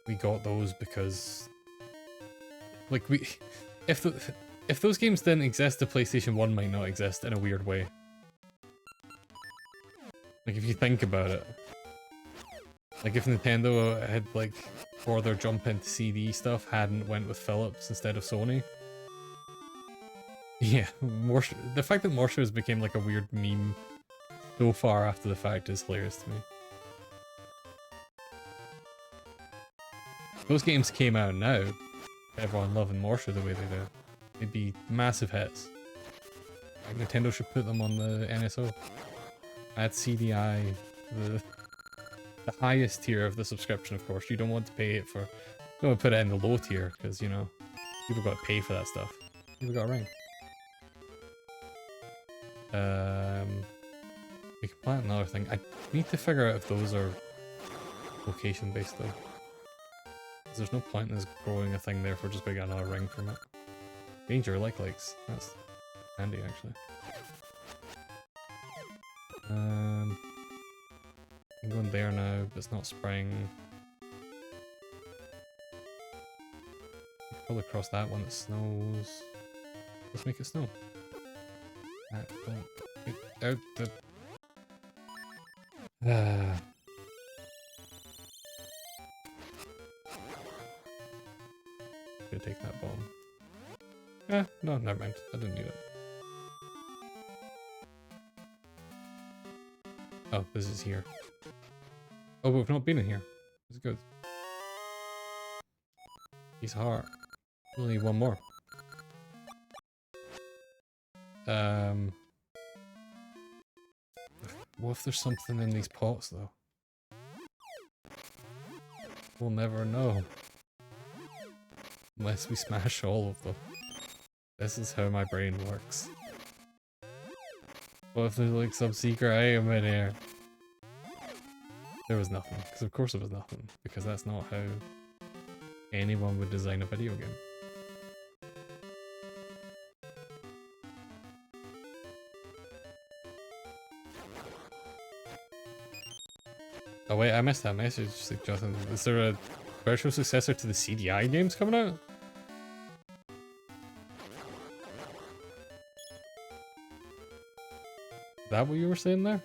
Speaker 1: we got those because like if those games didn't exist, the PlayStation 1 might not exist in a weird way. Like if you think about it. Like if Nintendo had like for their jump into CD stuff hadn't went with Philips instead of Sony. Yeah, the fact that Morsha's became like a weird meme so far after the fact is hilarious to me. If those games came out now, everyone loving Morsha the way they do, they'd be massive hits. Like Nintendo should put them on the NSO. Add CDI, the highest tier of the subscription, of course. You don't want to pay it for... You don't want to put it in the low tier, because, you know, people got to pay for that stuff. People got a ring. We can plant another thing. I need to figure out if those are location based though. Because there's no point in us growing a thing there if we're just going to get another ring from it. Danger likes. That's handy actually. I'm going there now, but it's not spring. We can probably cross that when it snows. Let's make it snow. Don't get out the... Should take that bomb. No, never mind. I didn't need it. Oh, this is here. Oh, we've not been in here. It's good. He's hard. We'll need one more. What if there's something in these pots though? We'll never know. Unless we smash all of them. This is how my brain works. What if there's like some secret item in here? There was nothing. Because of course there was nothing. Because that's not how anyone would design a video game. Oh wait, I missed that message suggesting, is there a Spiritual successor to the CDI games coming out? Is that what you were saying there?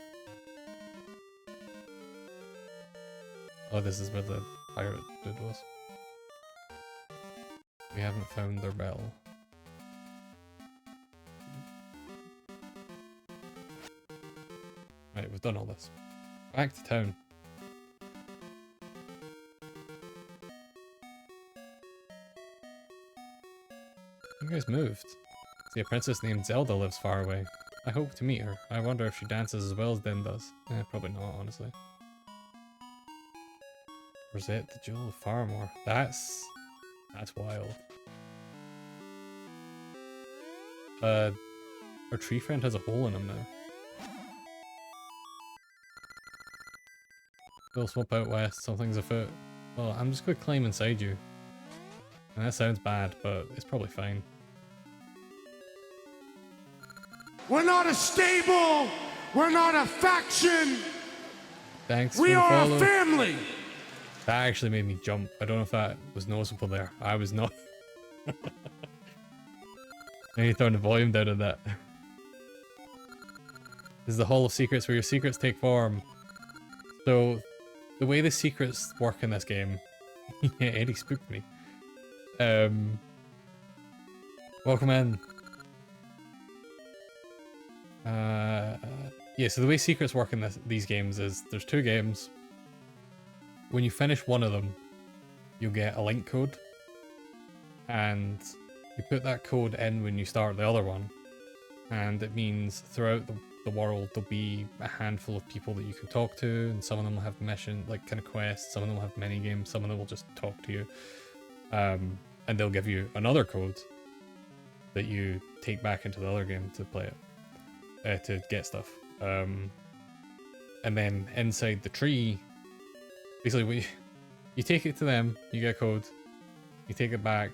Speaker 1: Oh, this is where the pirate dude was. We haven't found their bell. Right, we've done all this. Back to town. You guys moved. See, a princess named Zelda lives far away. I hope to meet her. I wonder if she dances as well as Din does. Probably not, honestly. Rosette the Jewel of Faramore. That's wild. Our tree friend has a hole in him now. We'll swap out west, something's afoot. Well, I'm just gonna climb inside you. And that sounds bad, but it's probably fine.
Speaker 2: We're not a stable. We're not a faction.
Speaker 1: Thanks.
Speaker 2: We are a family.
Speaker 1: That actually made me jump. I don't know if that was noticeable there. I was not. I need to turn the volume down on that. This is the Hall of Secrets where your secrets take form. So, the way the secrets work in this game... yeah, Eddie spooked me. Welcome in. Yeah, so the way secrets work in these games is there's 2 games. When you finish one of them, you'll get a link code. And you put that code in when you start the other one. And it means throughout the world there'll be a handful of people that you can talk to, and some of them will have mission, like kind of quests, some of them will have mini games, some of them will just talk to you. And they'll give you another code that you take back into the other game to play it, to get stuff. And then inside the tree, basically you take it to them, you get a code, you take it back,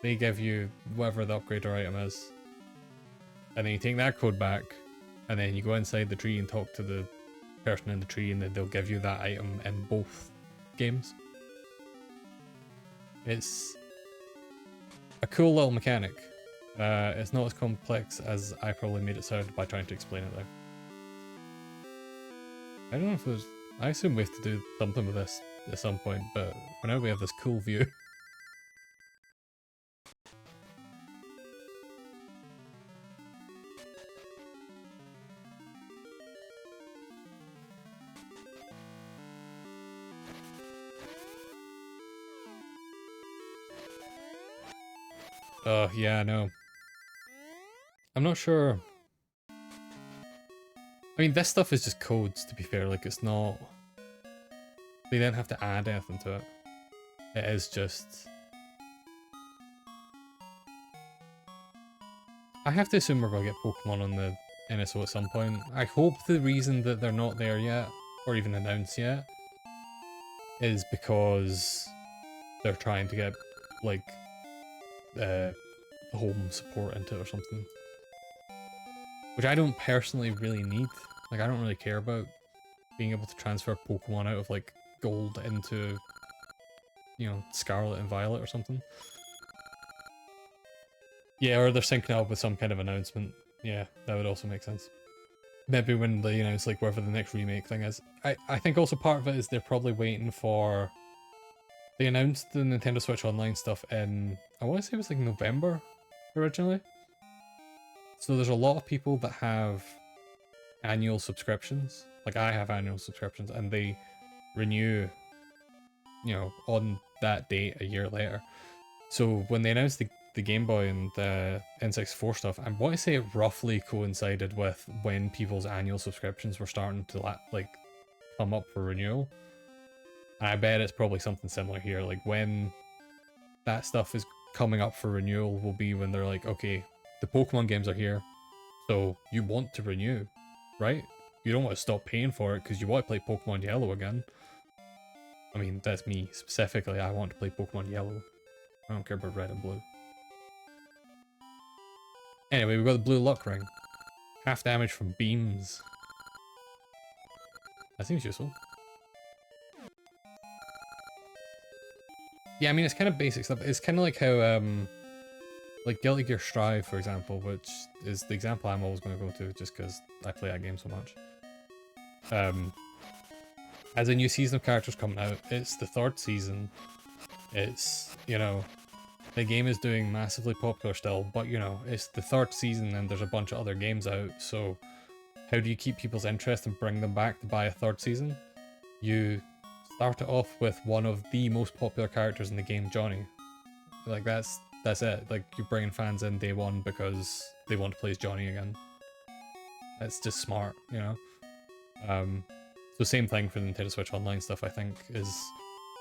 Speaker 1: they give you whatever the upgrader item is, and then you take that code back, and then you go inside the tree and talk to the person in the tree, and then they'll give you that item in both games. It's a cool little mechanic. It's not as complex as I probably made it sound by trying to explain it there. I don't know if there's... I assume we have to do something with this at some point, but for now we have this cool view. Oh, yeah, I know. I'm not sure. I mean, this stuff is just codes, to be fair. Like, it's not... They didn't have to add anything to it. It is just... I have to assume we're going to get Pokemon on the NSO at some point. I hope the reason that they're not there yet, or even announced yet, is because they're trying to get, like, home support into it or something. Which I don't personally really need. Like, I don't really care about being able to transfer Pokemon out of, like, Gold into, you know, Scarlet and Violet or something. Yeah, or they're syncing up with some kind of announcement. Yeah, that would also make sense. Maybe when they announce, like, whatever the next remake thing is. I think also part of it is they're probably waiting for... They announced the Nintendo Switch Online stuff in... I want to say it was, like, November originally. So there's a lot of people that have annual subscriptions. Like, I have annual subscriptions, and they renew, you know, on that date a year later. So when they announced the Game Boy and the N64 stuff, I want to say it roughly coincided with when people's annual subscriptions were starting to, like, come up for renewal. And I bet it's probably something similar here. Like, when that stuff is coming up for renewal will be when they're like, okay, the Pokemon games are here, so you want to renew, right? You don't want to stop paying for it because you want to play Pokemon Yellow again. I mean, that's me specifically. I want to play Pokemon Yellow. I don't care about Red and Blue. Anyway, we've got the Blue Luck Ring. Half damage from beams. That seems useful. Yeah, I mean, it's kind of basic stuff. It's kind of like how, like Guilty Gear Strive, for example, which is the example I'm always going to go to just because I play that game so much. As a new season of characters coming out, it's the 3rd season. It's, you know, the game is doing massively popular still, but you know, it's the 3rd season and there's a bunch of other games out, so how do you keep people's interest and bring them back to buy a 3rd season? You start it off with one of the most popular characters in the game, Johnny. Like, that's it. Like, you're bringing fans in day one because they want to play as Johnny again. That's just smart, you know? So same thing for the Nintendo Switch Online stuff, I think, is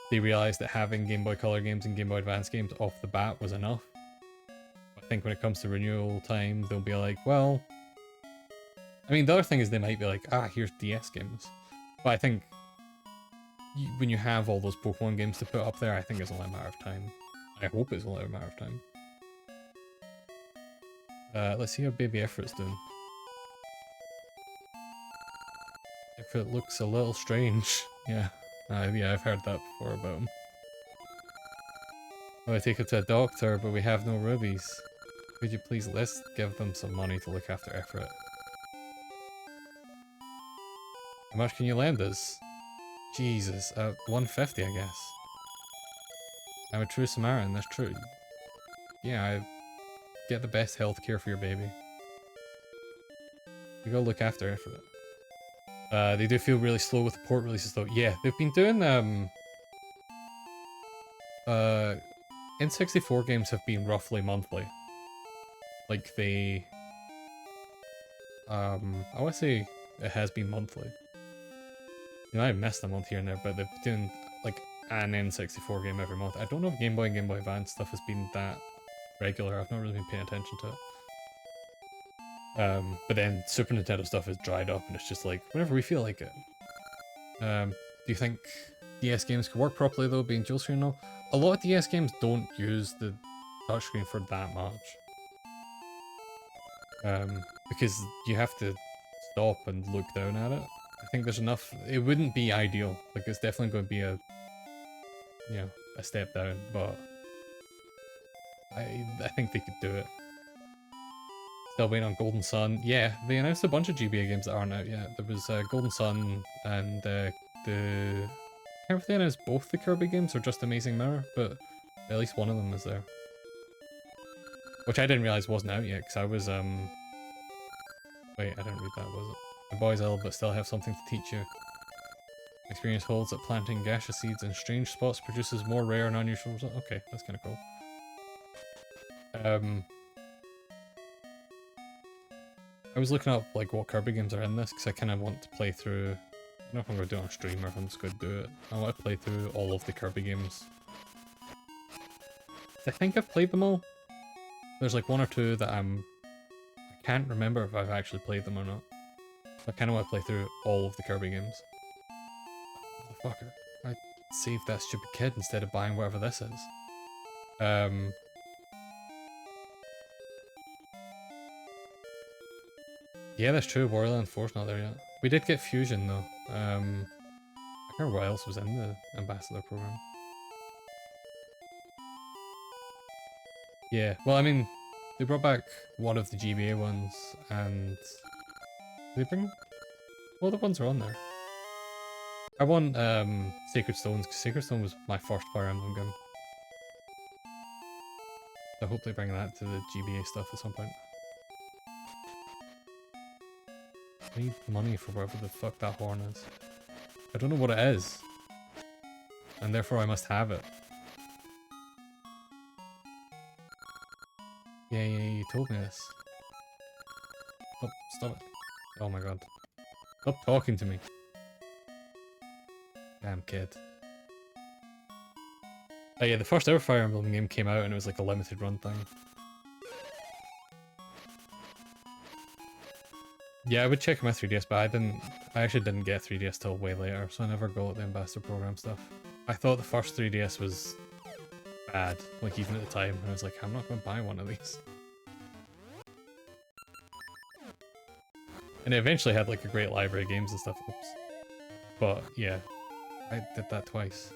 Speaker 1: they realized that having Game Boy Color games and Game Boy Advance games off the bat was enough. I think when it comes to renewal time, they'll be like, well... I mean, the other thing is they might be like, ah, here's DS games. But I think when you have all those Pokemon games to put up there, I think it's only a matter of time. I hope it's only a matter of time. Let's see how Baby Effort's doing. Effort looks a little strange. Yeah. Yeah, I've heard that before about him. Oh, I take him to a doctor, but we have no rubies. Could you please give them some money to look after Effort? How much can you lend us? Jesus, 150 I guess. I'm a true Samaritan, that's true. Yeah, I get the best health care for your baby. You gotta look after Effort. They do feel really slow with the port releases though. Yeah, they've been doing N64 games have been roughly monthly. Like they I wanna say it has been monthly. You know, I missed a month here and there, but they've been doing like an N64 game every month. I don't know if Game Boy and Game Boy Advance stuff has been that regular. I've not really been paying attention to it. But then Super Nintendo stuff is dried up and it's just like, whenever we feel like it. Do you think DS games can work properly though, being dual screen and all? A lot of DS games don't use the touchscreen for that much. Because you have to stop and look down at it. I think there's enough, it wouldn't be ideal. Like it's definitely going to be a, you know, a step down, but I think they could do it. Still waiting on Golden Sun. Yeah, they announced a bunch of GBA games that aren't out yet. There was Golden Sun and the... I can't remember if they announced both the Kirby games or just Amazing Mirror, but at least one of them is there. Which I didn't realize wasn't out yet, because I was, wait, I didn't read that, was it? My boy's ill, but still have something to teach you. Experience holds that planting gaseous seeds in strange spots produces more rare and unusual results. Okay, that's kind of cool. I was looking up like what Kirby games are in this because I kind of want to play through. I don't know if I'm going to do it on stream or if I'm just going to do it. I want to play through all of the Kirby games. I think I've played them all. There's like one or two that I can't remember if I've actually played them or not. I kind of want to play through all of the Kirby games. Motherfucker. I saved that stupid kid instead of buying whatever this is. Yeah, that's true. Wario Land 4's not there yet. We did get Fusion though. I can't remember what else was in the Ambassador program. Yeah, well, I mean, they brought back one of the GBA ones, and did they bring? What other ones are on there? I want Sacred Stones because Sacred Stone was my first Fire Emblem game. So I hope they bring that to the GBA stuff at some point. I need money for whatever the fuck that horn is. I don't know what it is. And therefore I must have it. Yeah, you told me this. Oh, stop it. Oh my god. Stop talking to me. Damn kid. Oh yeah, the first ever Fire Emblem game came out and it was like a limited run thing. Yeah, I would check my 3DS, but I actually didn't get 3DS till way later, so I never got the Ambassador program stuff. I thought the first 3DS was bad, like even at the time, and I was like, I'm not going to buy one of these. And it eventually had like a great library of games and stuff, oops. But yeah, I did that twice.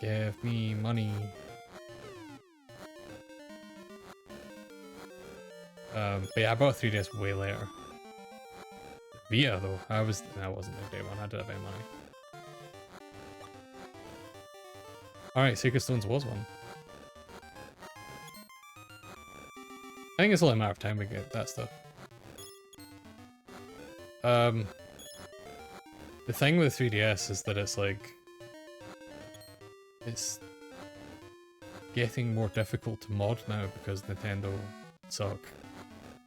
Speaker 1: Give me money. But yeah, I bought 3DS way later. Vita though, I wasn't a day one, I did have any money. Alright, Sacred Stones was one. I think it's only a matter of time we get that stuff. The thing with 3DS is that it's like... It's getting more difficult to mod now because Nintendo suck.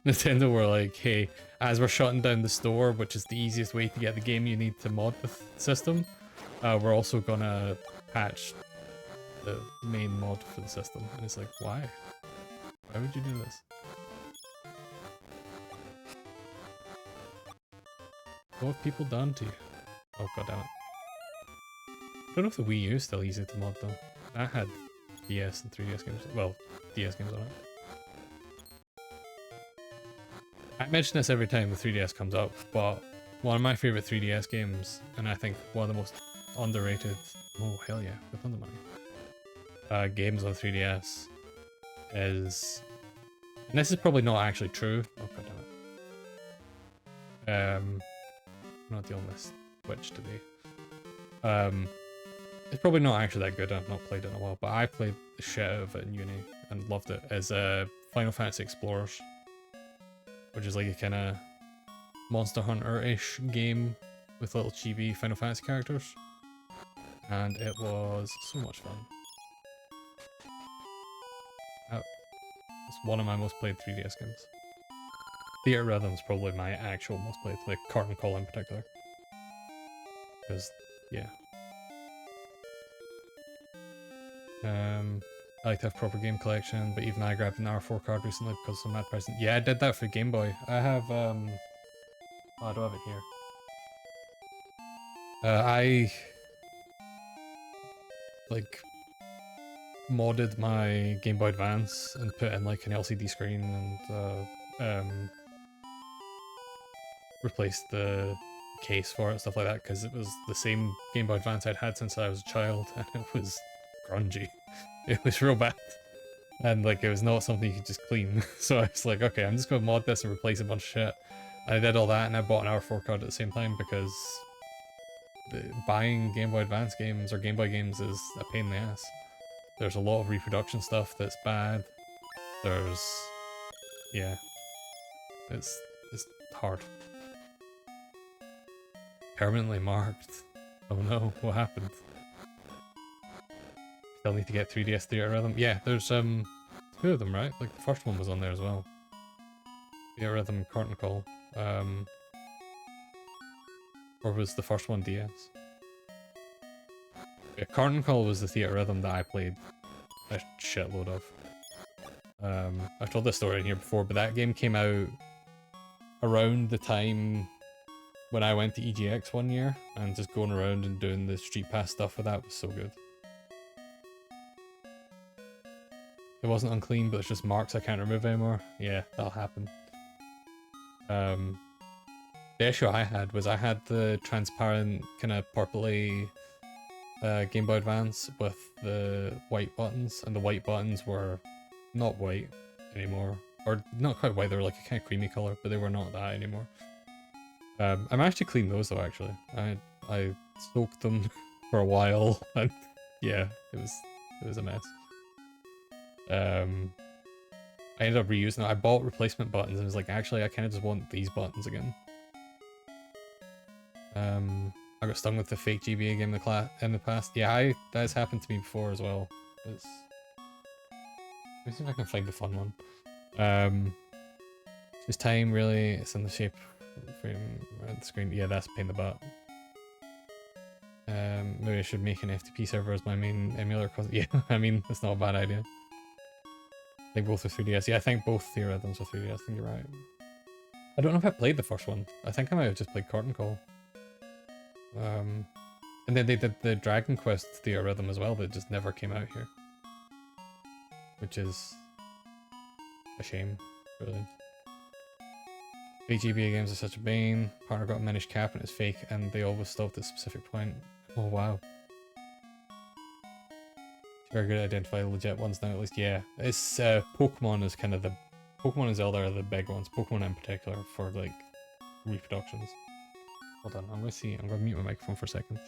Speaker 1: Nintendo were like, hey, as we're shutting down the store, which is the easiest way to get the game you need to mod the system, we're also gonna patch the main mod for the system. And it's like, why? Why would you do this? What have people done to you? Oh god damn it. I don't know if the Wii U is still easy to mod though. I had DS and 3DS games, well, DS games on it. I mention this every time the 3DS comes up, but one of my favourite 3DS games, and I think one of the most underrated, oh hell yeah, with tons of money, games on 3DS is, and this is probably not actually true, oh god damn it, I'm not dealing with Switch today. It's probably not actually that good, I've not played it in a while, but I played the shit out of it in uni and loved it, as Final Fantasy Explorers, which is like a kind of Monster Hunter-ish game with little chibi Final Fantasy characters, and it was so much fun. It's one of my most played 3DS games. Theater Rhythm's probably my actual most played, like Curtain Call in particular. Because, yeah. I like to have proper game collection, but even I grabbed an R4 card recently because of some mad present. Yeah, I did that for Game Boy. I have, oh, I don't have it here. I, like, modded my Game Boy Advance and put in, like, an LCD screen and, replaced the case for it, stuff like that, because it was the same Game Boy Advance I'd had since I was a child, and it was grungy. It was real bad. And like, it was not something you could just clean. So I was like, okay, I'm just gonna mod this and replace a bunch of shit. And I did all that, and I bought an R4 card at the same time because buying Game Boy Advance games or Game Boy games is a pain in the ass. There's a lot of reproduction stuff that's bad. There's... yeah. It's hard. Permanently marked. Oh no, what happened? Still need to get 3DS Theater Rhythm. Yeah, there's two of them, right? Like the first one was on there as well. Theater Rhythm, Curtain Call. Or was the first one DS? Yeah, Curtain Call was the Theater Rhythm that I played a shitload of. I've told this story in here before, but that game came out around the time when I went to EGX one year, and just going around and doing the Street Pass stuff with that was so good. It wasn't unclean, but it's just marks I can't remove anymore. Yeah, that'll happen. The issue I had was I had the transparent kind of purpley Game Boy Advance with the white buttons, and the white buttons were not white anymore. Or not quite white, they were like a kind of creamy colour, but they were not that anymore. I managed to clean those though, actually. I soaked them for a while, and yeah, it was a mess. I ended up reusing them. I bought replacement buttons and was like, actually, I kind of just want these buttons again. I got stung with the fake GBA game in the past. Yeah, that has happened to me before as well. Let me see if I can find the fun one. This time, really, it's in the shape frame around the screen. Yeah, that's a pain in the butt. Maybe I should make an FTP server as my main emulator, cause yeah, I mean, that's not a bad idea. I think both are 3DS. Yeah, I think both Theater Rhythms are 3DS, I think you're right. I don't know if I played the first one. I think I might have just played Curtain Call. And then they did the Dragon Quest Theater Rhythm as well that just never came out here. Which is a shame, really. GBA games are such a bane. Partner got a managed cap and it's fake, and they always stopped at a specific point. Oh wow. Very good at identifying legit ones now, at least. Yeah, it's Pokemon is kind of the Pokemon and Zelda are the big ones. Pokemon in particular for like reproductions. Hold on, I'm gonna see. I'm gonna mute my microphone for a second.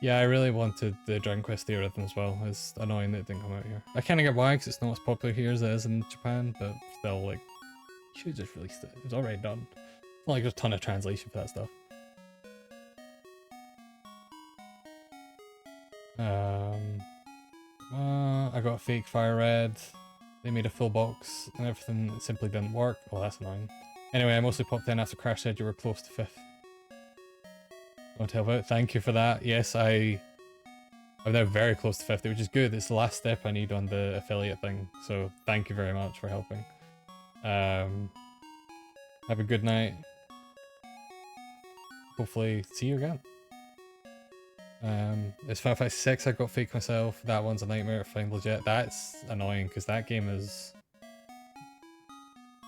Speaker 1: Yeah, I really wanted the Dragon Quest Theorem as well. It's annoying that it didn't come out here. I kind of get why, because it's not as popular here as it is in Japan, but still, like, you should have just released it. It was already done. It's not like there's a ton of translation for that stuff. I got a fake Fire Red. They made a full box and everything simply didn't work. Oh, that's annoying. Anyway, I mostly popped in after Crash said you were close to 5th. Don't help out. Thank you for that. Yes, I'm now very close to 50, which is good. It's the last step I need on the affiliate thing. So thank you very much for helping. Have a good night. Hopefully see you again. It's Final Fantasy 6 I got fake myself. That one's a nightmare to find legit. That's annoying because that game is...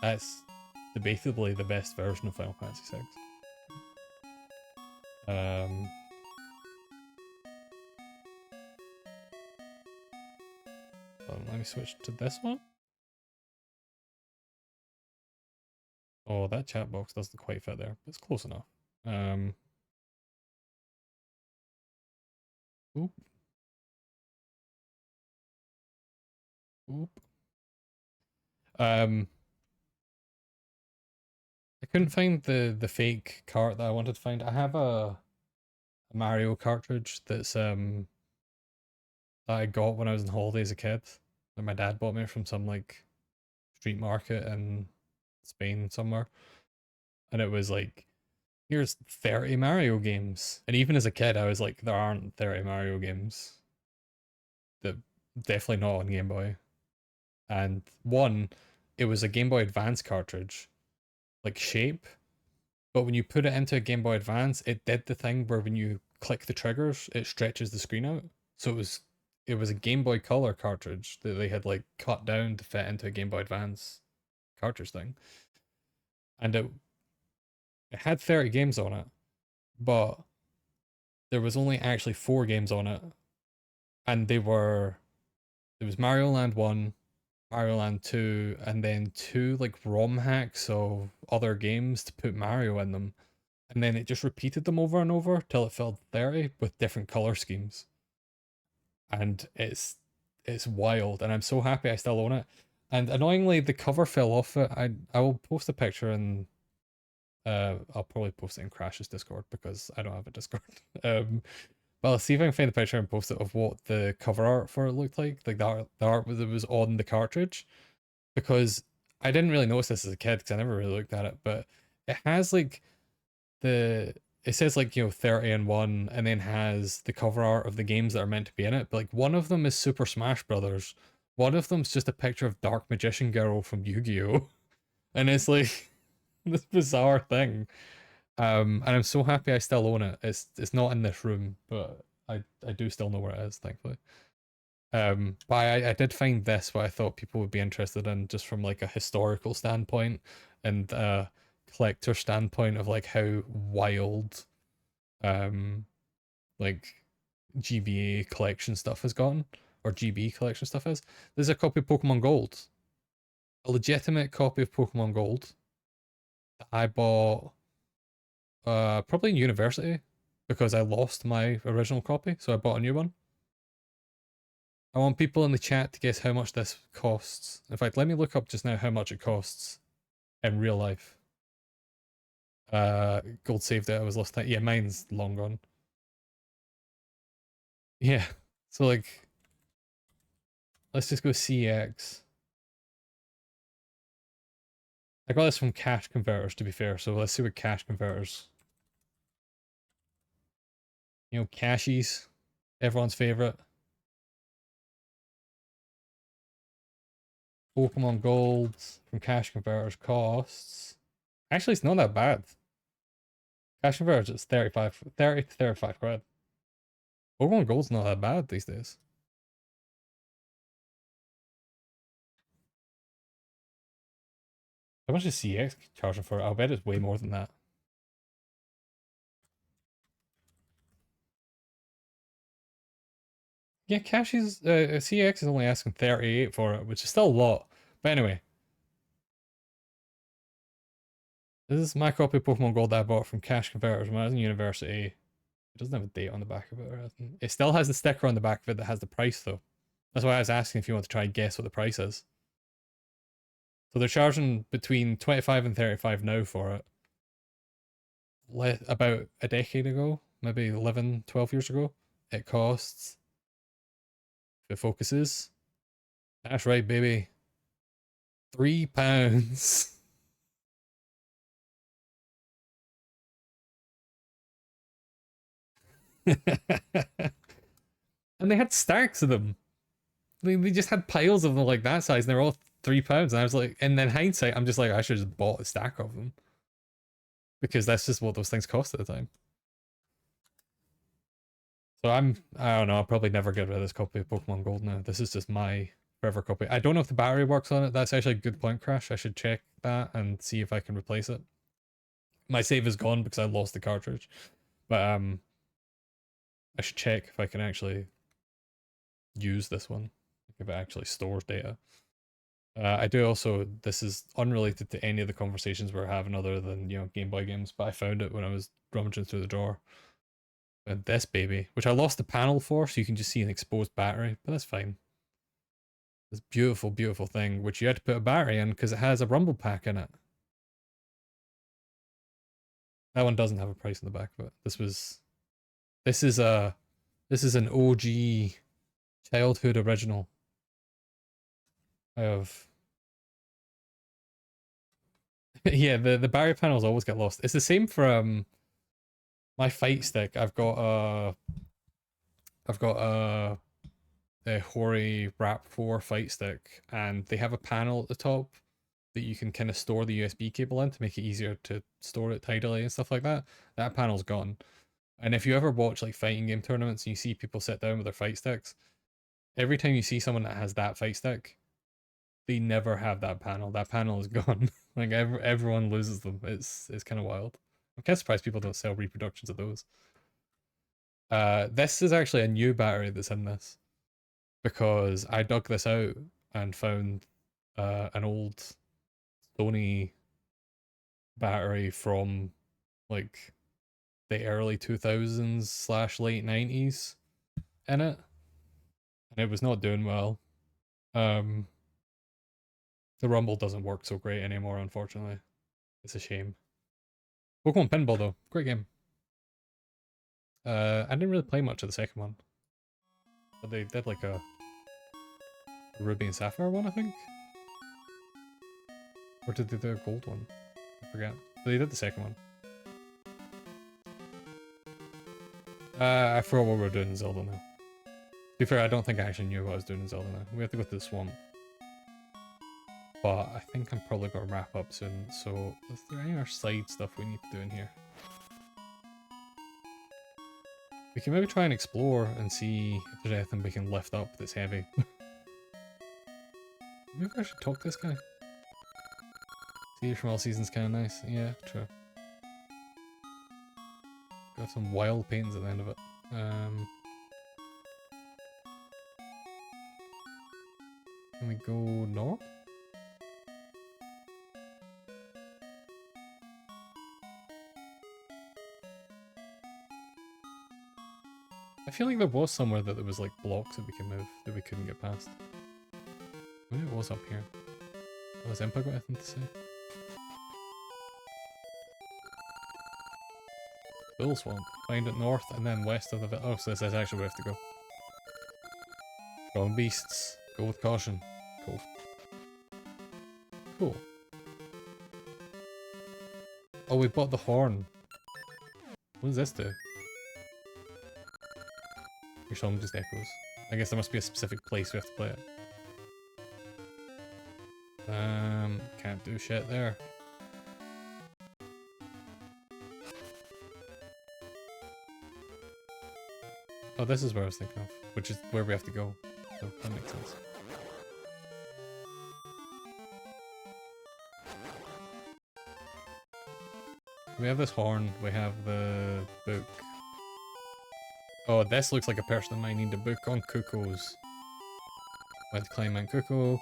Speaker 1: That's debatably the best version of Final Fantasy 6. Let me switch to this one. Oh, that chat box doesn't quite fit there, but it's close enough. Oop. Oop. I couldn't find the fake cart that I wanted to find. I have a Mario cartridge that's that I got when I was on holiday as a kid. That my dad bought me from some like street market in Spain somewhere. And it was like, here's 30 Mario games. And even as a kid, I was like, there aren't 30 Mario games. That definitely not on Game Boy. And one, it was a Game Boy Advance cartridge, like shape. But when you put it into a Game Boy Advance, it did the thing where when you click the triggers, it stretches the screen out. So it was a Game Boy Color cartridge that they had like cut down to fit into a Game Boy Advance cartridge thing. And it had 30 games on it, but there was only actually 4 games on it. And there was Mario Land 1, Mario Land 2, and then 2 like ROM hacks of other games to put Mario in them. And then it just repeated them over and over till it filled 30 with different color schemes. And it's wild, and I'm so happy I still own it. And annoyingly, the cover fell off it. I will post a picture and I'll probably post it in Crash's Discord because I don't have a Discord. But I'll see if I can find the picture and post it of what the cover art for it looked like the art that was on the cartridge, because I didn't really notice this as a kid because I never really looked at it, but it has like it says like, you know, 30 and 1, and then has the cover art of the games that are meant to be in it. But like one of them is Super Smash Brothers. One of them's just a picture of Dark Magician Girl from Yu-Gi-Oh! And it's like this bizarre thing. And I'm so happy I still own it. It's not in this room, but I do still know where it is, thankfully. But I did find this what I thought people would be interested in, just from like a historical standpoint and collector standpoint of like how wild like GBA collection stuff has gotten. or GB collection stuff is. There's a copy of Pokemon Gold. A legitimate copy of Pokemon Gold that I bought probably in university because I lost my original copy, so I bought a new one. I want people in the chat to guess how much this costs. In fact, let me look up just now how much it costs in real life. Gold saved it. I was lost. Yeah, mine's long gone. Yeah. So like, let's just go CX. I got this from cash converters, to be fair. So let's see what cash converters. You know, cashies, everyone's favorite. Pokemon Gold from cash converters costs. Actually, it's not that bad. Cash converters, it's 30 to 35 quid. Pokemon Gold's not that bad these days. How much is CX charging for it? I'll bet it's way more than that. Yeah, Cash's CX is only asking 38 for it, which is still a lot. But anyway. This is my copy of Pokemon Gold that I bought from Cash Converters when I was in university. It doesn't have a date on the back of it or anything. It still has the sticker on the back of it that has the price though. That's why I was asking if you want to try and guess what the price is. So they're charging between 25 and 35 now for it. About a decade ago, maybe 11, 12 years ago, it costs, if it focuses, that's right baby, £3. And they had stacks of them. They just had piles of them like that size, and they're all £3. And I was like, and then hindsight, I'm just like, I should have just bought a stack of them because that's just what those things cost at the time. So I don't know, I'll probably never get rid of this copy of Pokemon Gold now. This is just my forever copy. I don't know if the battery works on it. That's actually a good point, Crash. I should check that and see if I can replace it. My save is gone because I lost the cartridge, but I should check if I can actually use this one, if it actually stores data. I do also, this is unrelated to any of the conversations we're having other than, you know, Game Boy games, but I found it when I was rummaging through the drawer. And this baby, which I lost the panel for, so you can just see an exposed battery, but that's fine. This beautiful, beautiful thing, which you had to put a battery in because it has a rumble pack in it. That one doesn't have a price on the back of it. This is an OG childhood original. I have yeah, the battery panels always get lost. It's the same for my fight stick. I've got a Hori Rap 4 fight stick, and they have a panel at the top that you can kind of store the USB cable in to make it easier to store it tidily and stuff like that. That panel's gone. And if you ever watch like fighting game tournaments and you see people sit down with their fight sticks, every time you see someone that has that fight stick, they never have that panel. That panel is gone. Like everyone loses them. It's kind of wild. I'm kind of surprised people don't sell reproductions of those. This is actually a new battery that's in this because I dug this out and found an old Sony battery from like the early 2000s / late 90s in it, and it was not doing well. The rumble doesn't work so great anymore, unfortunately. It's a shame. Pokemon Pinball though, great game. I didn't really play much of the second one, but they did like a Ruby and Sapphire one, I think. Or did they do a gold one? I forget. But they did the second one. I forgot what we were doing in Zelda now. To be fair, I don't think I actually knew what I was doing in Zelda now. We have to go to the swamp. But I think I'm probably going to wrap up soon, so is there any other side stuff we need to do in here? We can maybe try and explore and see if there's anything we can lift up that's heavy. Maybe I should talk to this guy. See, from all seasons kind of nice. Yeah, true. Got some wild paintings at the end of it. Can we go north? I feel like there was somewhere that there was like blocks that we could move that we couldn't get past. Maybe it was up here. Oh, has Impa got anything to say? Bull Swamp. Find it north and then west of the village. Oh, so this is actually where we have to go. Strong beasts. Go with caution. Cool. Cool. Oh, we bought the horn. What does this do? Your song just echoes. I guess there must be a specific place we have to play it. Can't do shit there. Oh, this is where I was thinking of, which is where we have to go. So that makes sense. We have this horn, we have the book. Oh, this looks like a person that might need a book on cuckoos. We have to climb Mount Cuckoo, we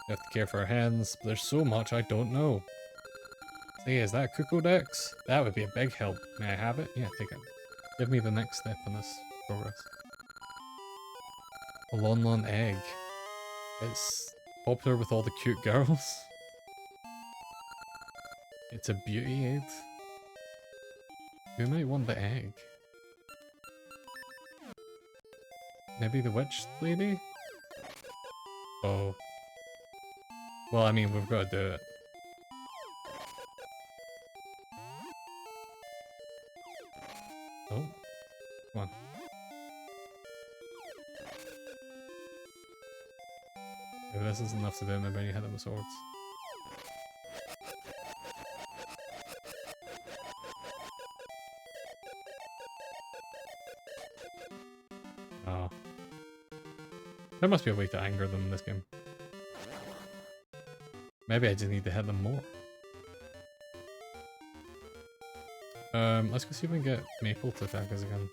Speaker 1: have to care for our hens, but there's so much I don't know. Say, is that Cuckoo Dex? That would be a big help. May I have it? Yeah, take it. Give me the next step in this progress. A Lon Lon egg. It's popular with all the cute girls. It's a beauty aid. Who might want the egg? Maybe the witch lady? Oh. Well, I mean, we've got to do it. Oh. Come on. Maybe this is enough to do, maybe I need to hit them with swords. Oh. There must be a way to anger them in this game. Maybe I just need to hit them more. Let's go see if we can get Maple to attack us again.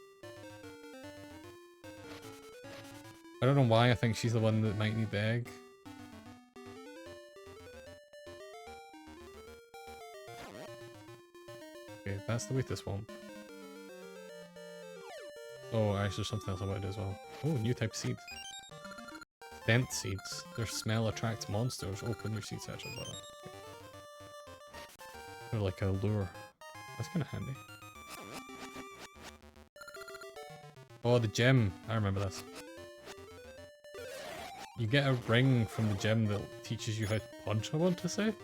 Speaker 1: I don't know why I think she's the one that might need the egg. Okay, that's the way to swamp. Oh, actually there's something else I want to do as well. Oh, new type of seed. Scent seeds. Their smell attracts monsters. Open your seed satchel button. Okay. They're like a lure. That's kind of handy. Oh, the gem. I remember this. You get a ring from the gem that teaches you how to punch, I want to say.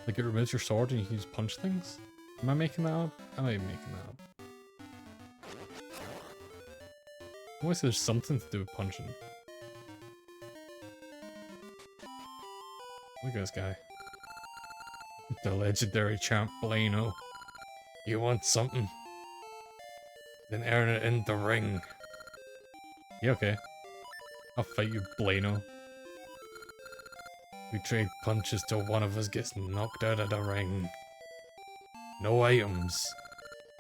Speaker 1: Like it removes your sword and you can just punch things. Am I making that up? I might be making that up. I want to say there's something to do with punching. Look at this guy. The legendary champ Blano. You want something? Then earn it in the ring. Yeah, okay. I'll fight you, Blano. We trade punches till one of us gets knocked out of the ring. No items.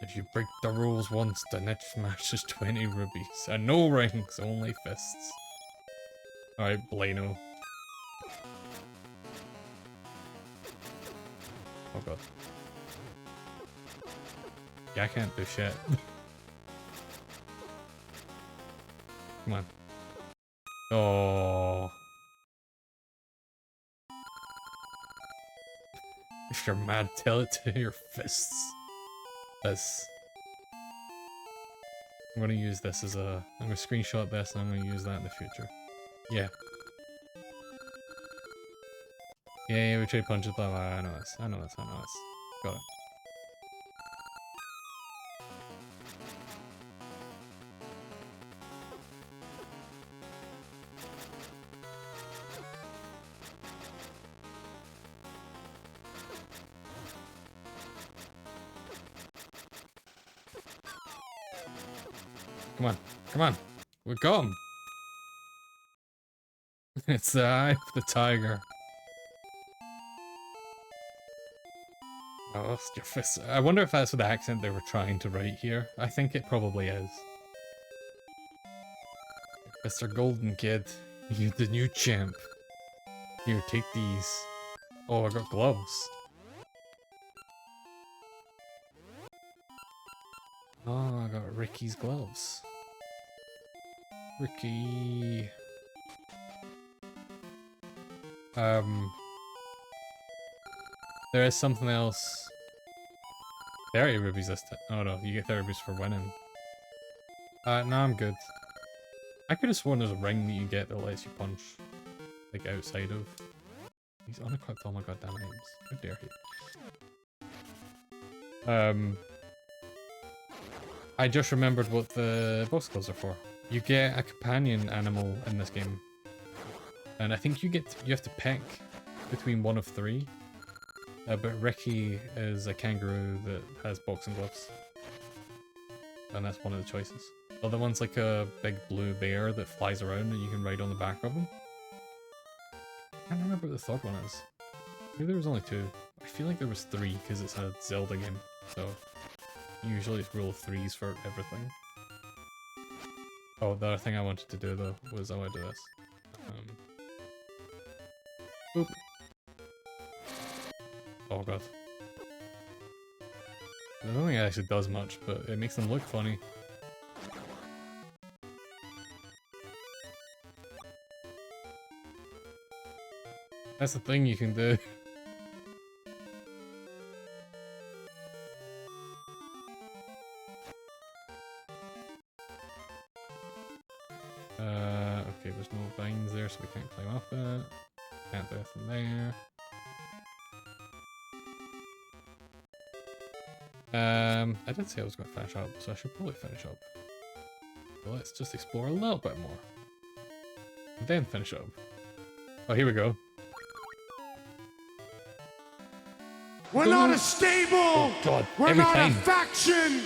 Speaker 1: If you break the rules once, the next match is 20 rubies. And no rings, only fists. Alright, Blano. Oh god. Yeah, I can't do shit. Come on. Oh. If you're mad, tell it to your fists. This. I'm gonna use this as a... I'm gonna screenshot this and I'm gonna use that in the future. Yeah. Yeah, we trade punches, blah blah, I know this, I know this, I know this. Got it. Come on, come on, we're gone. It's the eye of the tiger. Oh, your fist. I wonder if that's the accent they were trying to write here. I think it probably is. Mr. Golden Kid, You're the new champ. Here, take these. Oh, I got gloves. Oh, I got Ricky's gloves. Ricky. There is something else. 30 rubies this time. Oh no, you get 30 rubies for winning. No, I'm good. I could have sworn there's a ring that you get that lets you punch, like, outside of. He's unequipped all my goddamn items. How dare he? I just remembered what the boss gloves are for. You get a companion animal in this game. And I think you have to pick between one of 3. But Ricky is a kangaroo that has boxing gloves. And that's one of the choices. Other one's like a big blue bear that flies around and you can ride on the back of him. I can't remember what the third one is. Maybe there was only 2. I feel like there was 3 because it's a Zelda game. So usually it's rule of 3s for everything. Oh, the other thing I wanted to do though was I want to do this. Oop. Oh god. I don't think it actually does much, but it makes them look funny. That's the thing you can do. Okay, there's no vines there, so we can't climb up it. Can't do anything there. I did say I was going to finish up, so I should probably finish up. But let's just explore a little bit more. And then finish up. Oh, here we go.
Speaker 2: We're not a stable!
Speaker 1: Oh god,
Speaker 2: We're
Speaker 1: every
Speaker 2: not
Speaker 1: time.
Speaker 2: a faction!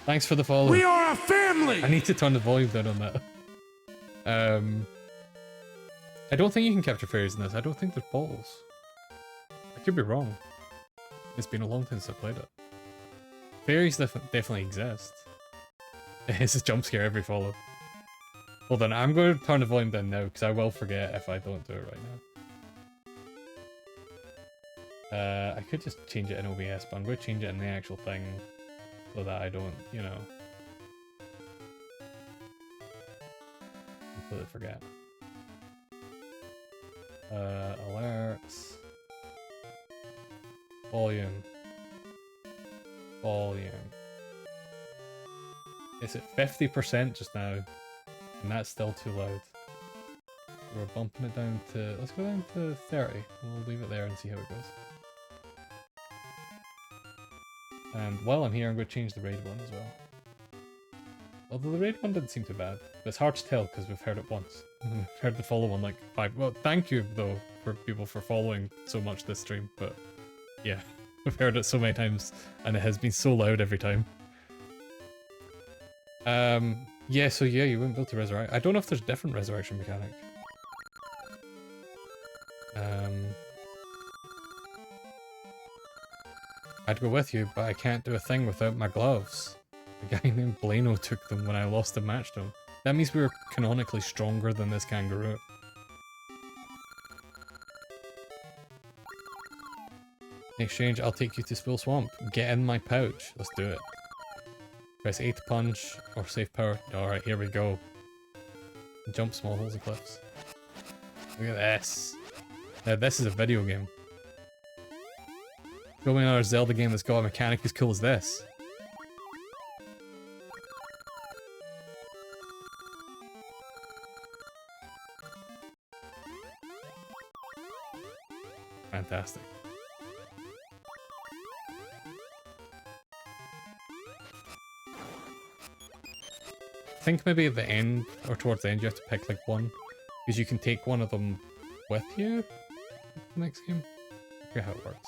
Speaker 1: Thanks for the follow.
Speaker 2: We are a family!
Speaker 1: I need to turn the volume down on that. I don't think you can capture fairies in this. I don't think there's balls. I could be wrong. It's been a long time since I played it. Fairies definitely exist. It's a jump scare every follow. Hold on, I'm going to turn the volume down now because I will forget if I don't do it right now. I could just change it in OBS, but I'm going to change it in the actual thing so that I don't, you know, completely forget. Alerts. Volume. Volume. It's at 50% just now, and that's still too loud. We're bumping it down to, let's go down to 30. We'll leave it there and see how it goes. And while I'm here, I'm going to change the raid one as well. Although the raid one didn't seem too bad. But it's hard to tell because we've heard it once. We've heard the follow one like 5. Well, thank you though for people for following so much this stream, but yeah, we've heard it so many times and it has been so loud every time. Yeah, so yeah, you wouldn't be able to resurrect. I don't know if there's a different resurrection mechanic. I'd go with you, but I can't do a thing without my gloves. A guy named Blano took them when I lost the match to him. That means we were canonically stronger than this kangaroo. In exchange, I'll take you to Spill Swamp. Get in my pouch. Let's do it. Press A to punch, or save power. Alright, here we go. Jump small holes and cliffs. Look at this. Now this is a video game. Show me another Zelda game that's got a mechanic as cool as this. Fantastic. I think maybe at the end, or towards the end, you have to pick like one. Because you can take one of them with you the next game. I forget how it works.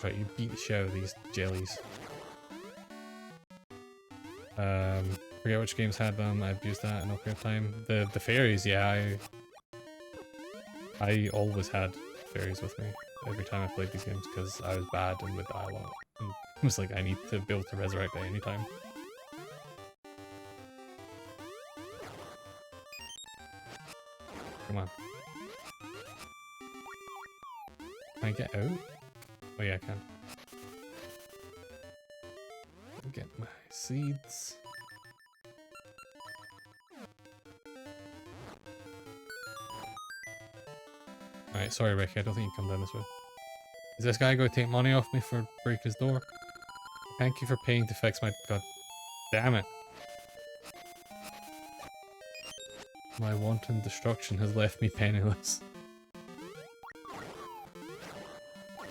Speaker 1: Right, you beat the shit out of these jellies. Forget which games had them, I've used that in Ocarina of Time. The fairies, yeah, I always had fairies with me every time I played these games because I was bad and would die a lot. And it was like, I need to be able to resurrect at any time. Come on. Can I get out? Oh yeah, I can. Get my seeds. Alright, sorry Ricky, I don't think you can come down this way. Is this guy going to take money off me for breaking his door? Thank you for paying to fix my... God damn it. My wanton destruction has left me penniless.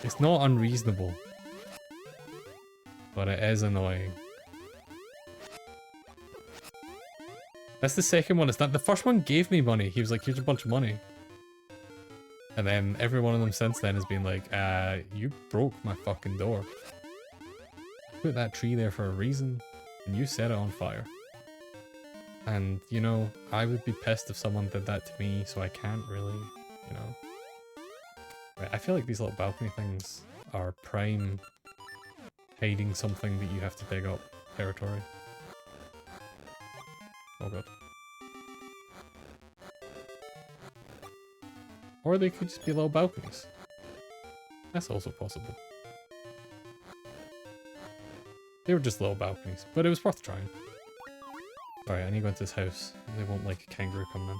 Speaker 1: It's not unreasonable. But it is annoying. That's the second one. It's not the first one gave me money. He was like, here's a bunch of money. And then every one of them since then has been like, you broke my fucking door. I put that tree there for a reason, and you set it on fire. And, you know, I would be pissed if someone did that to me, so I can't really, you know. Right, I feel like these little balcony things are prime hiding something that you have to dig up territory. Oh god. Or they could just be little balconies. That's also possible. They were just little balconies, but it was worth trying. Alright, I need to go into this house. They won't like a kangaroo coming in.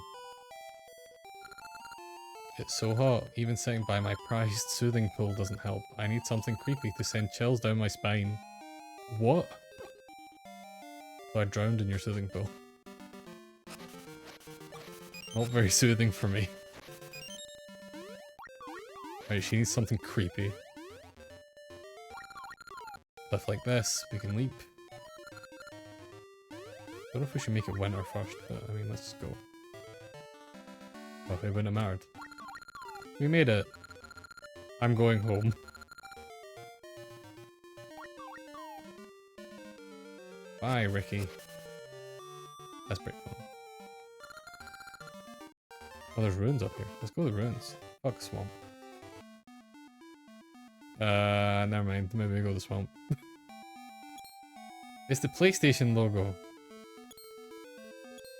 Speaker 1: It's so hot, even sitting by my prized soothing pool doesn't help. I need something creepy to send chills down my spine. What? So I drowned in your soothing pool. Not very soothing for me. Right, she needs something creepy. Stuff like this, we can leap. Don't know if we should make it winter first, but I mean, let's just go. Oh, it wouldn't have mattered. We made it. I'm going home. Bye, Ricky. That's pretty fun. Oh, there's ruins up here. Let's go to the ruins. Fuck the swamp. Never mind. Maybe we go to the swamp. It's the PlayStation logo.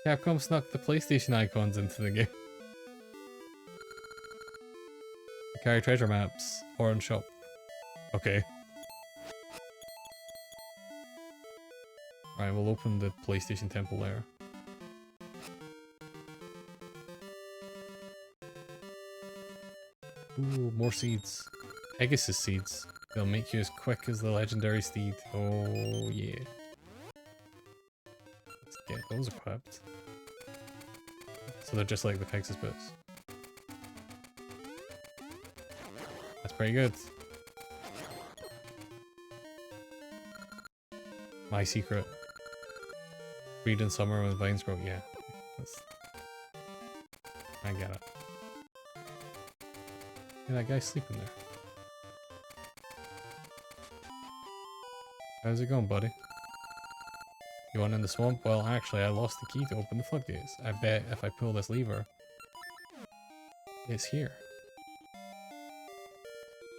Speaker 1: Capcom snuck the PlayStation icons into the game. Carry treasure maps. Orange shop. Okay. Alright, we'll open the PlayStation temple there. Ooh, more seeds. Pegasus seeds. They'll make you as quick as the legendary steed. Oh yeah. Let's get those equipped. So they're just like the Pegasus boots. That's pretty good. My secret. Read in summer when vines grow. Yeah. I get it. Yeah, that guy's sleeping there. How's it going, buddy? You want in the swamp? Well, actually, I lost the key to open the floodgates. I bet if I pull this lever, it's here.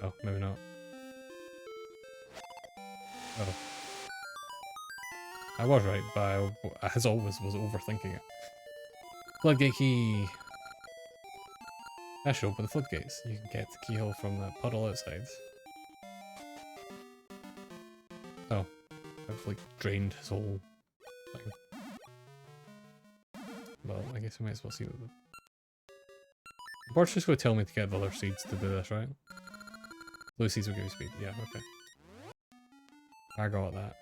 Speaker 1: Oh, maybe not. Oh. I was right, but I, as always, was overthinking it. Floodgate key. That should open the floodgates. You can get the keyhole from that puddle outside. Oh. I've like drained his whole thing. Well, I guess we might as well see what the... Bart's just going to tell me to get the other seeds to do this, right? Blue seeds will give you speed. Yeah, okay. I got that.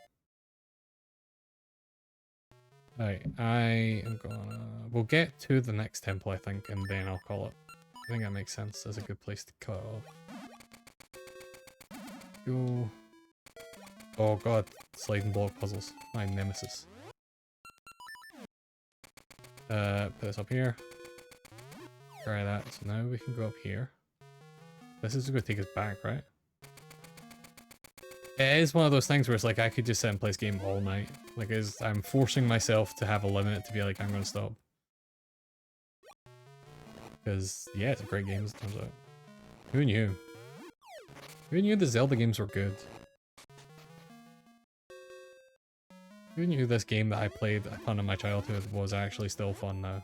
Speaker 1: Right, I am gonna... We'll get to the next temple, I think, and then I'll call it. I think that makes sense as a good place to cut off. Go... Oh god, sliding block puzzles. My nemesis. Put this up here. Try that. So now we can go up here. This is going to take us back, right? It is one of those things where it's like I could just sit and play this game all night. Like, I'm forcing myself to have a limit to be like, I'm going to stop. Because, yeah, it's a great game as it turns out. Who knew? Who knew the Zelda games were good? Who knew this game that I played a ton in my childhood was actually still fun now?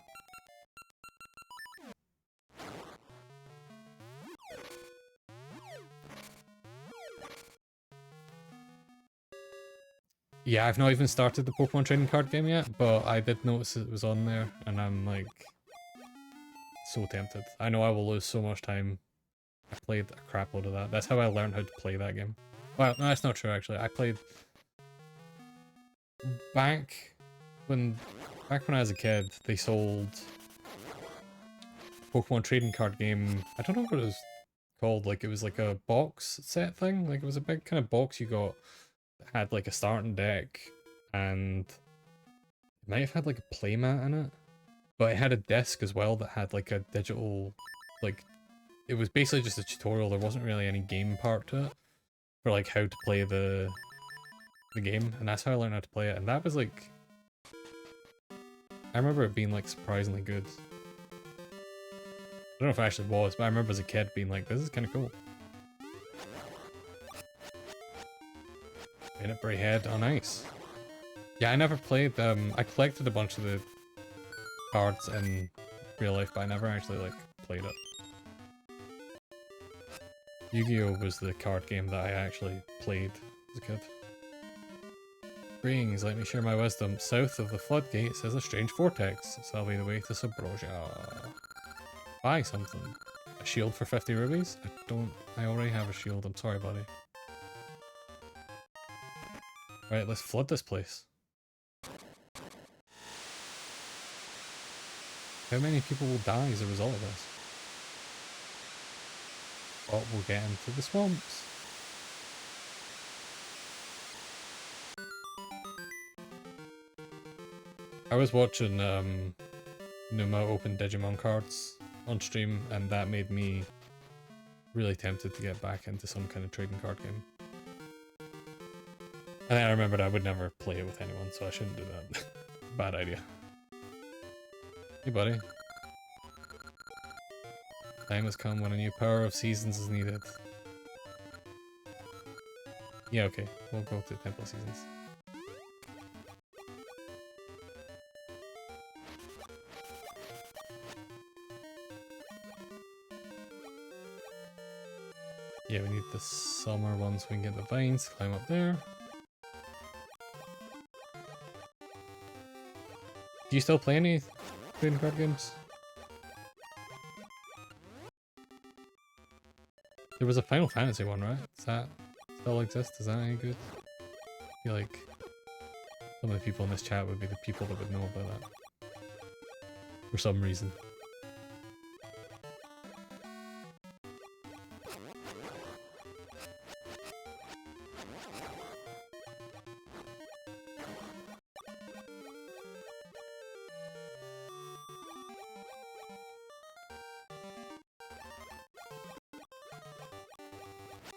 Speaker 1: Yeah, I've not even started the Pokemon trading card game yet, but I did notice it was on there, and I'm like so tempted. I know I will lose so much time. I played a crap load of that. That's how I learned how to play that game. Well, no, that's not true actually. I played back when I was a kid. They sold Pokemon trading card game. I don't know what it was called. Like it was like a box set thing. Like it was a big kind of box you got that had like a starting deck and it might have had like a playmat in it. But it had a disc as well that had like a digital, like, it was basically just a tutorial. There wasn't really any game part to it for like how to play the game, and that's how I learned how to play it. And that was like, I remember it being like surprisingly good. I don't know if it actually was, but I remember as a kid being like, this is kind of cool. Minute Bray Head on ice. Yeah, I never played, I collected a bunch of the cards in real life, but I never actually like played it. Yu-Gi-Oh! Was the card game that I actually played as a kid. Greetings, let me share my wisdom. South of the floodgates is a strange vortex. So that'll be the way to Subrosia. Buy something. A shield for 50 rubies? I already have a shield, I'm sorry buddy. Right, let's flood this place. How many people will die as a result of this? But we'll get into the swamps. I was watching Numa open Digimon cards on stream, and that made me really tempted to get back into some kind of trading card game. And then I remembered I would never play it with anyone, so I shouldn't do that. Bad idea. Hey buddy. Time has come when a new power of seasons is needed. Yeah, okay. We'll go to Temple Seasons. Yeah, we need the summer one so we can get the vines, climb up there. Do you still play any trading card games? There was a Final Fantasy one, right? Does that still exist? Is that any good? I feel like some of the people in this chat would be the people that would know about that. For some reason.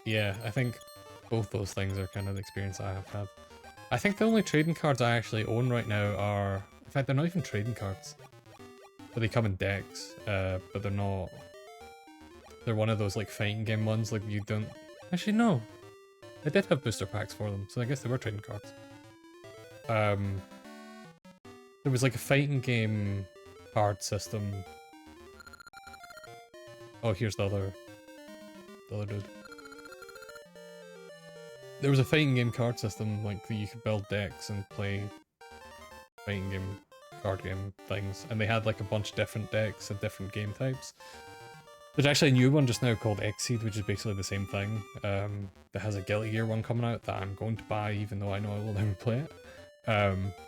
Speaker 1: Yeah, I think both those things are kind of the experience I have had. I think the only trading cards I actually own right now are... In fact, they're not even trading cards. But they come in decks, but they're not... They're one of those like fighting game ones, like you don't... Actually, no. I did have booster packs for them, so I guess they were trading cards. There was like a fighting game card system. Oh, here's the other dude. There was a fighting game card system, like, that you could build decks and play fighting game, card game things, and they had like a bunch of different decks and different game types. There's actually a new one just now called Xseed, which is basically the same thing, that has a Guilty Gear one coming out that I'm going to buy even though I know I will never play it.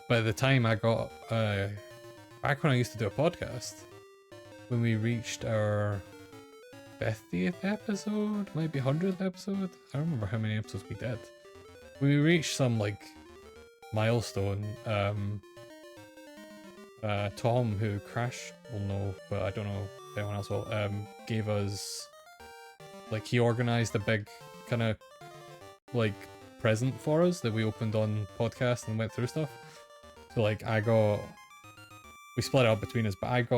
Speaker 1: But at the time I got, back when I used to do a podcast, when we reached our 50th episode, might be 100th episode. I don't remember how many episodes we did. We reached some like milestone. Tom, who Crash will know, but I don't know if anyone else will, gave us, like, he organized a big kind of like present for us that we opened on podcast and went through stuff. So like we split it up between us, but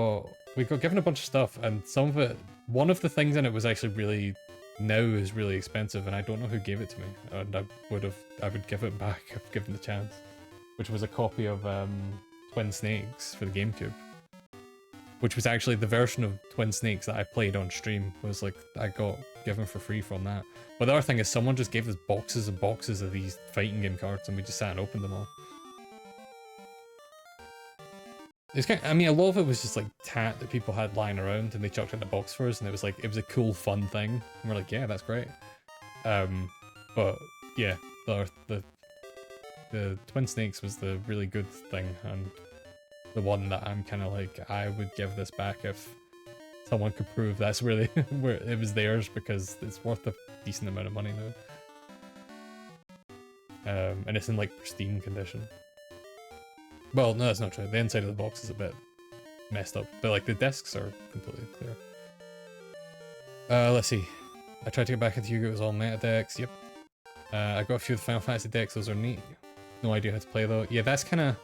Speaker 1: we got given a bunch of stuff, and some of it, one of the things in it was actually really, now is really expensive, and I don't know who gave it to me, and I would give it back if given the chance, which was a copy of Twin Snakes for the GameCube. which was actually the version of Twin Snakes that I played on stream, was like, I got given for free from that. But the other thing is someone just gave us boxes and boxes of these fighting game cards and we just sat and opened them all. It's kind of, I mean, a lot of it was just like tat that people had lying around and they chucked it in a box for us, and it was like, it was a cool, fun thing. And we're like, yeah, that's great. But yeah, the Twin Snakes was the really good thing, and the one that I'm kind of like, I would give this back if someone could prove that's really where it was theirs, because it's worth a decent amount of money now. And it's in like pristine condition. Well, no, that's not true. The inside of the box is a bit messed up, but like the discs are completely clear. Let's see. I tried to get back into Yu-Gi-Oh! It was all meta decks. Yep. I got a few of the Final Fantasy decks. Those are neat. No idea how to play though. Yeah, that's kind of.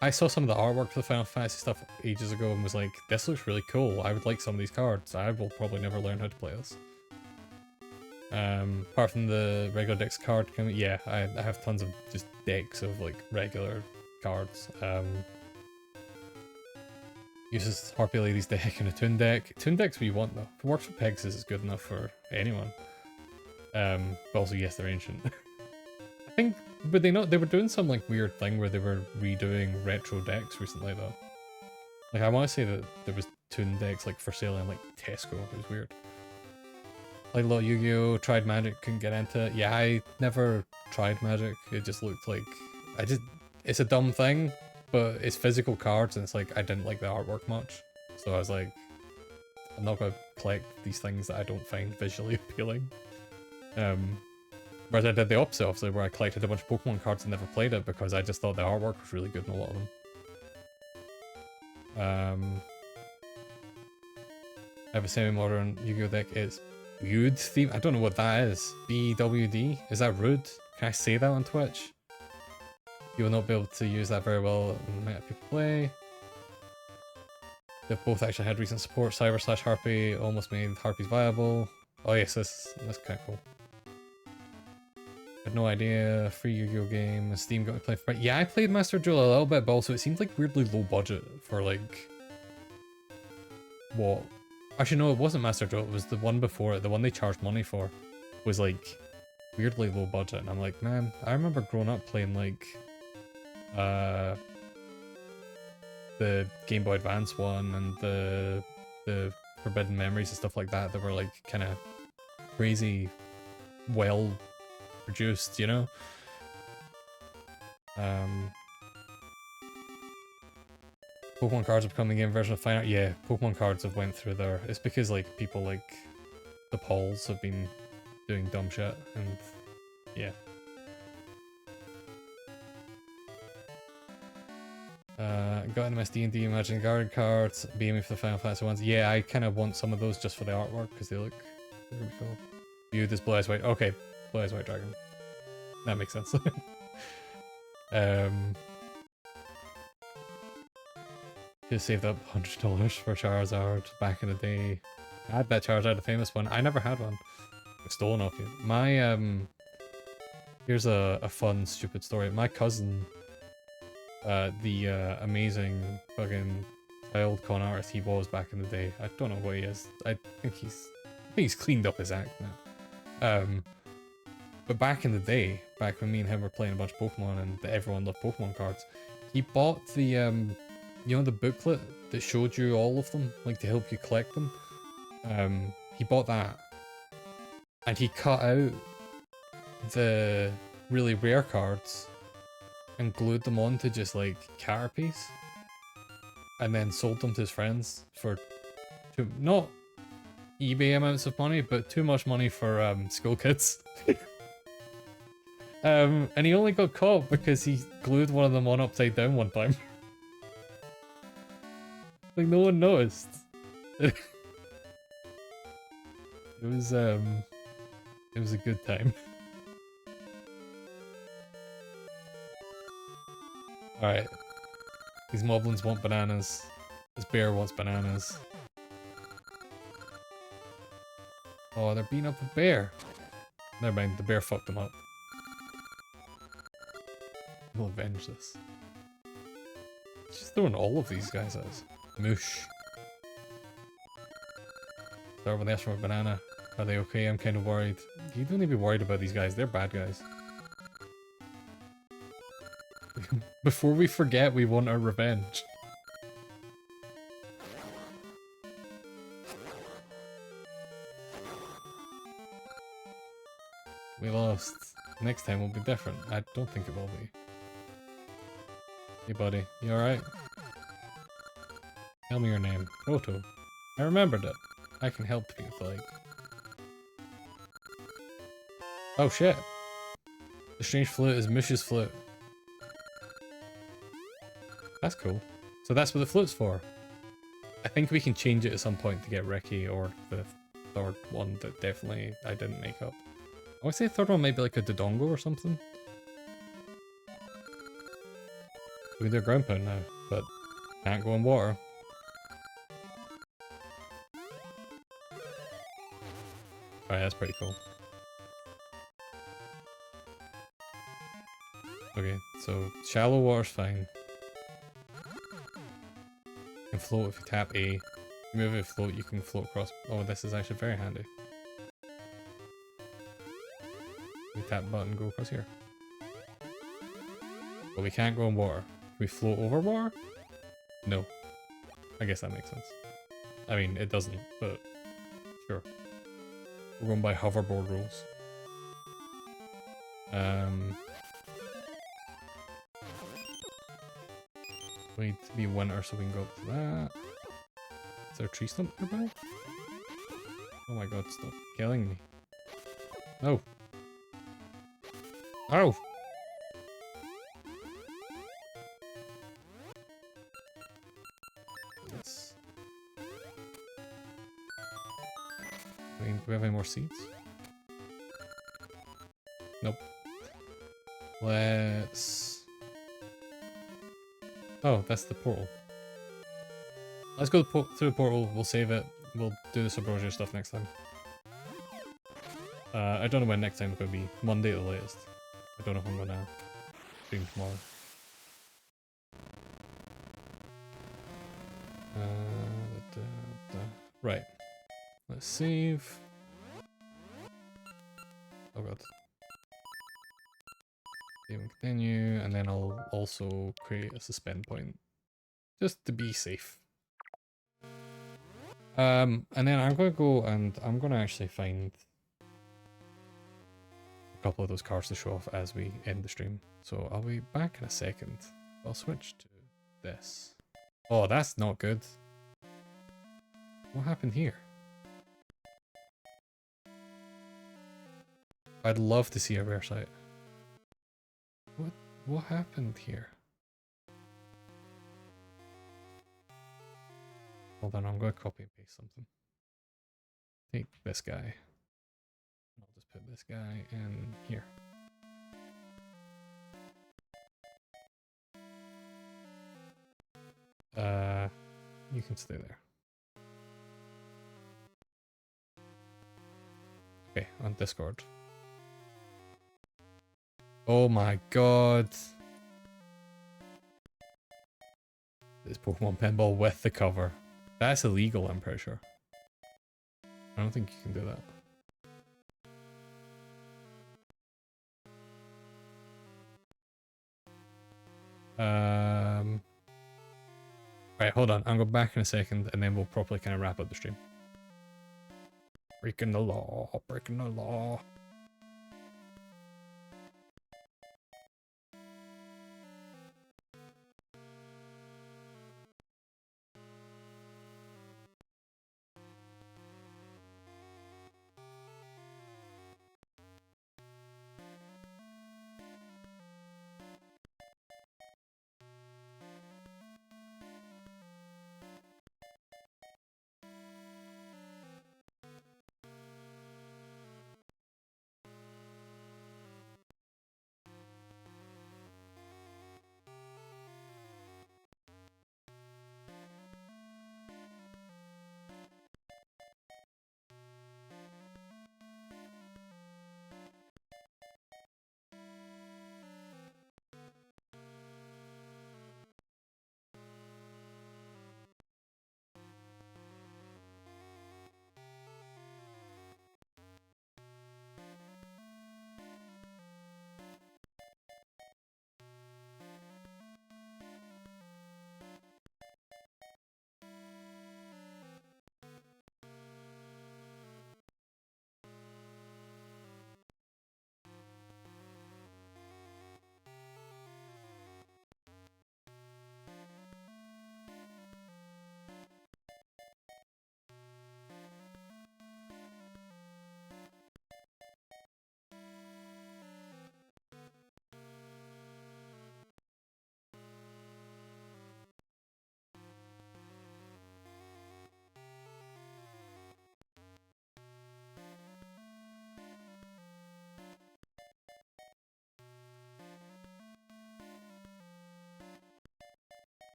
Speaker 1: I saw some of the artwork for the Final Fantasy stuff ages ago and was like, this looks really cool. I would like some of these cards. I will probably never learn how to play this. Apart from the regular decks card, yeah, I have tons of just decks of like regular cards. Uses Harpy Lady's deck and a Toon deck. Toon deck's what you want though. If it works for Pegasus, it's good enough for anyone. But also, yes, they're ancient. I think, but they were doing some like weird thing where they were redoing retro decks recently though. Like I want to say that there was Toon decks like for sale in like Tesco. It was weird. Played a lot of Yu-Gi-Oh! Tried Magic, couldn't get into it. Yeah, I never tried Magic. It just looked like it's a dumb thing, but it's physical cards and it's like I didn't like the artwork much. So I was like, I'm not gonna collect these things that I don't find visually appealing. Whereas I did the opposite, obviously, where I collected a bunch of Pokemon cards and never played it because I just thought the artwork was really good in a lot of them. I have a semi-modern Yu-Gi-Oh! Deck. It's Build theme. I don't know what that is. BWD? Is that rude? Can I say that on Twitch? You will not be able to use that very well in meta people play. They've both actually had recent support. Cyber/Harpy almost made Harpies viable. Oh yes, that's kind of cool. Had no idea. Free Yu-Gi-Oh! Game. Steam got me playing for. Yeah, I played Master Duel a little bit, but also it seemed like weirdly low budget for like what? Actually, no, it wasn't Master Duel. It was the one before it. The one they charged money for was like weirdly low budget, and I'm like, man, I remember growing up playing like the Game Boy Advance one and the Forbidden Memories and stuff like that were like kind of crazy well produced, you know? Pokemon cards have become the game version of Fine Art. Yeah, Pokemon cards have went through there. It's because like people like the Pauls have been doing dumb shit, and yeah. Got an MSD&D Imagine Guard cards, BME for the Final Fantasy ones. Yeah, I kind of want some of those just for the artwork because they look really cool. Viewed as Blue Eyes White. Okay, Blue Eyes White Dragon. That makes sense. Just saved up $100 for Charizard back in the day. I had that Charizard, the famous one. I never had one. It was stolen off you. My here's a fun, stupid story. My cousin, the amazing fucking child con artist he was back in the day. I don't know what he is. I think he's cleaned up his act now. But back in the day, back when me and him were playing a bunch of Pokemon and everyone loved Pokemon cards, he bought the you know, the booklet that showed you all of them, like to help you collect them. He bought that, and he cut out the really rare cards and glued them onto just like Caterpies, and then sold them to his friends for not eBay amounts of money, but too much money for school kids. And he only got caught because he glued one of them on upside down one time. Like no one noticed. It was a good time. Alright. These moblins want bananas. This bear wants bananas. Oh, they're beating up the bear. Never mind, the bear fucked them up. We'll avenge this. She's throwing all of these guys at us. Moosh. Start with this from a banana. Are they okay? I'm kind of worried. You don't need to be worried about these guys. They're bad guys. Before we forget, we want our revenge. We lost. Next time will be different. I don't think it will be. Hey buddy, you alright? Tell me your name. Proto. I remembered it. I can help you if like. Oh shit. The strange flute is Mish's flute. That's cool. So that's what the flute's for. I think we can change it at some point to get Ricky or the third one that definitely I didn't make up. I would say the third one might be like a Dodongo or something. We can do a ground pound now, but can't go in water. Alright, that's pretty cool. Okay, so shallow water's fine. You can float if you tap A. You move it float, you can float across. Oh, this is actually very handy. We tap button, go across here. But we can't go in water. Can we float over water? No. I guess that makes sense. I mean, it doesn't, but sure. We're going by hoverboard rules. We need to be winter so we can go up to that. Is there a tree stump nearby? Oh my god, stop killing me. No. Oh! Yes. Do we have any more seeds? Nope. Let's... Oh, that's the portal. Let's go through the portal, we'll save it, we'll do the Subrosia stuff next time. I don't know when next time it's going to be. Monday at the latest. I don't know if I'm going to stream tomorrow. Right. Let's save. Oh god. Save and continue, and then I'll also create a suspend point. Just to be safe. And then I'm going to go and I'm going to actually find a couple of those cars to show off as we end the stream. So I'll be back in a second. I'll switch to this. Oh, that's not good. What happened here? I'd love to see a rare site. What happened here? Hold on, I'm going to copy and paste something. Take this guy. I'll just put this guy in here. You can stay there. Okay, on Discord. Oh my god. This Pokemon Pinball with the cover. That's illegal, I'm pretty sure. I don't think you can do that. Right, hold on. I'll go back in a second and then we'll properly kind of wrap up the stream. Breaking the law, breaking the law.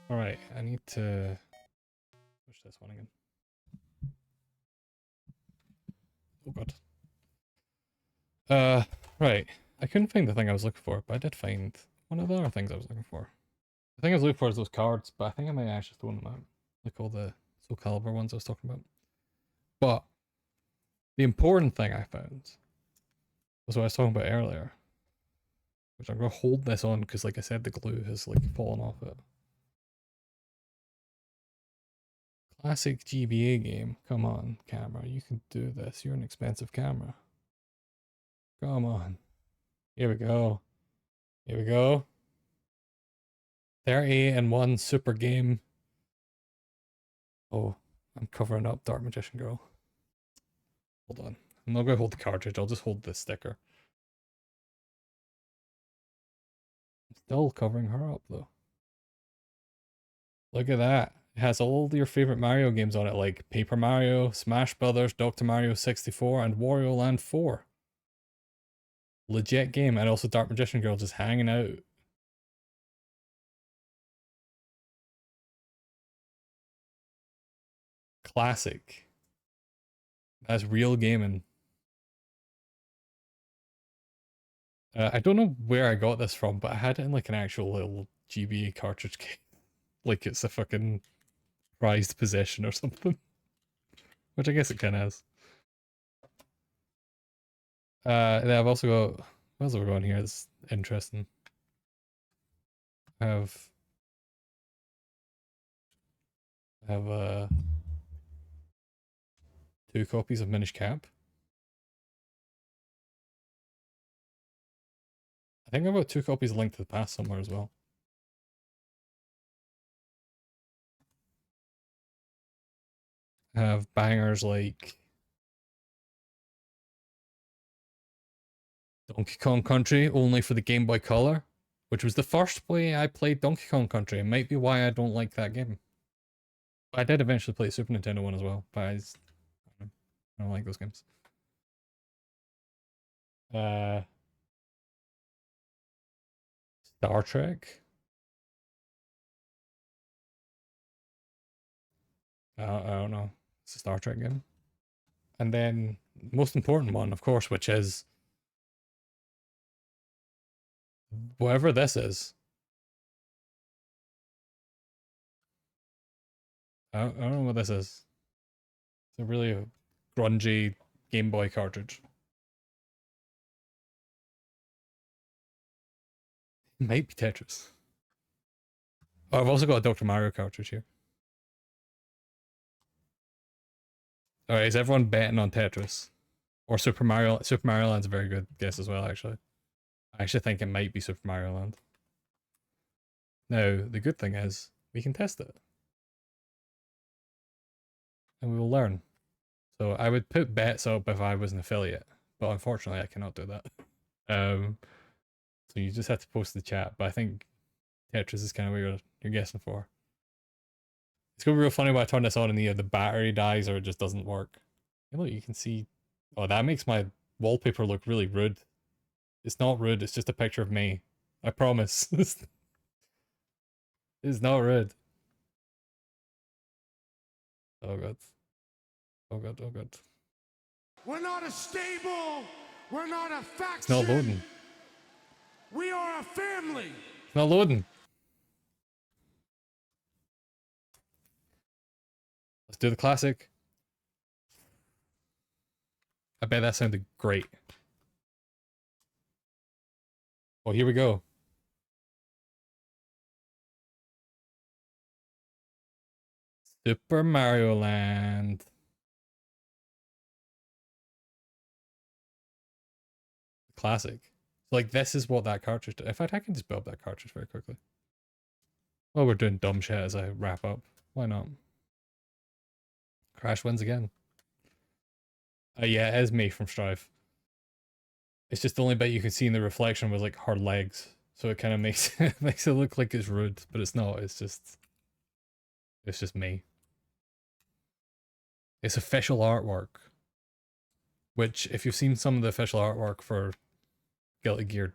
Speaker 1: Alright, I need to push this one again. Oh god. Right. I couldn't find the thing I was looking for, but I did find one of the other things I was looking for. The thing I was looking for is those cards, but I think I might actually throw them out. Like all the Soul Calibur ones I was talking about. But the important thing I found was what I was talking about earlier. Which I'm gonna hold this on because like I said the glue has like fallen off it. Classic GBA game. Come on, camera. You can do this. You're an expensive camera. Come on. Here we go. Here we go. 30 and 1 super game. Oh, I'm covering up Dark Magician Girl. Hold on. I'm not going to hold the cartridge. I'll just hold the sticker. I'm still covering her up though. Look at that. It has all your favorite Mario games on it, like Paper Mario, Smash Brothers, Dr. Mario 64, and Wario Land 4. Legit game, and also Dark Magician Girl just hanging out. Classic. That's real gaming. I don't know where I got this from, but I had it in like an actual little GBA cartridge case. Like it's a fucking prized possession or something. Which I guess it kind of is. Then I've also got... What else have we got on here that's interesting? I have 2 copies of Minish Cap. I think I've got 2 copies of Link to the Past somewhere as well. I have bangers like Donkey Kong Country, only for the Game Boy Color, which was the first way I played Donkey Kong Country. It might be why I don't like that game. But I did eventually play Super Nintendo one as well, but I don't like those games. Star Trek. I don't know. It's a Star Trek game. And then, most important one, of course, which is whatever this is. I don't know what this is. It's a really grungy Game Boy cartridge. It might be Tetris. Oh, I've also got a Dr. Mario cartridge here. Alright, is everyone betting on Tetris? Or Super Mario? Super Mario Land's a very good guess as well, actually. I actually think it might be Super Mario Land. Now, the good thing is, we can test it. And we will learn. So I would put bets up if I was an affiliate, but unfortunately I cannot do that. So you just have to post the chat, but I think Tetris is kind of what you're guessing for. It's gonna be real funny when I turn this on and the battery dies or it just doesn't work. Hey, look, you can see. Oh, that makes my wallpaper look really rude. It's not rude. It's just a picture of me. I promise. It's not rude. Oh god. Oh god. Oh god.
Speaker 2: We're not a stable. We're not a faction.
Speaker 1: It's not loading.
Speaker 2: We are a family.
Speaker 1: It's not loading. Let's do the classic. I bet that sounded great. Oh, here we go. Super Mario Land. Classic. Like, this is what that cartridge did. In fact, I can just build that cartridge very quickly. Well, we're doing dumb shit as I wrap up. Why not? Crash wins again. Yeah, it is me from Strive. It's just the only bit you can see in the reflection was like her legs. So it kind of makes makes it look like it's rude, but it's not. It's just me. It's official artwork. Which, if you've seen some of the official artwork for Guilty Gear,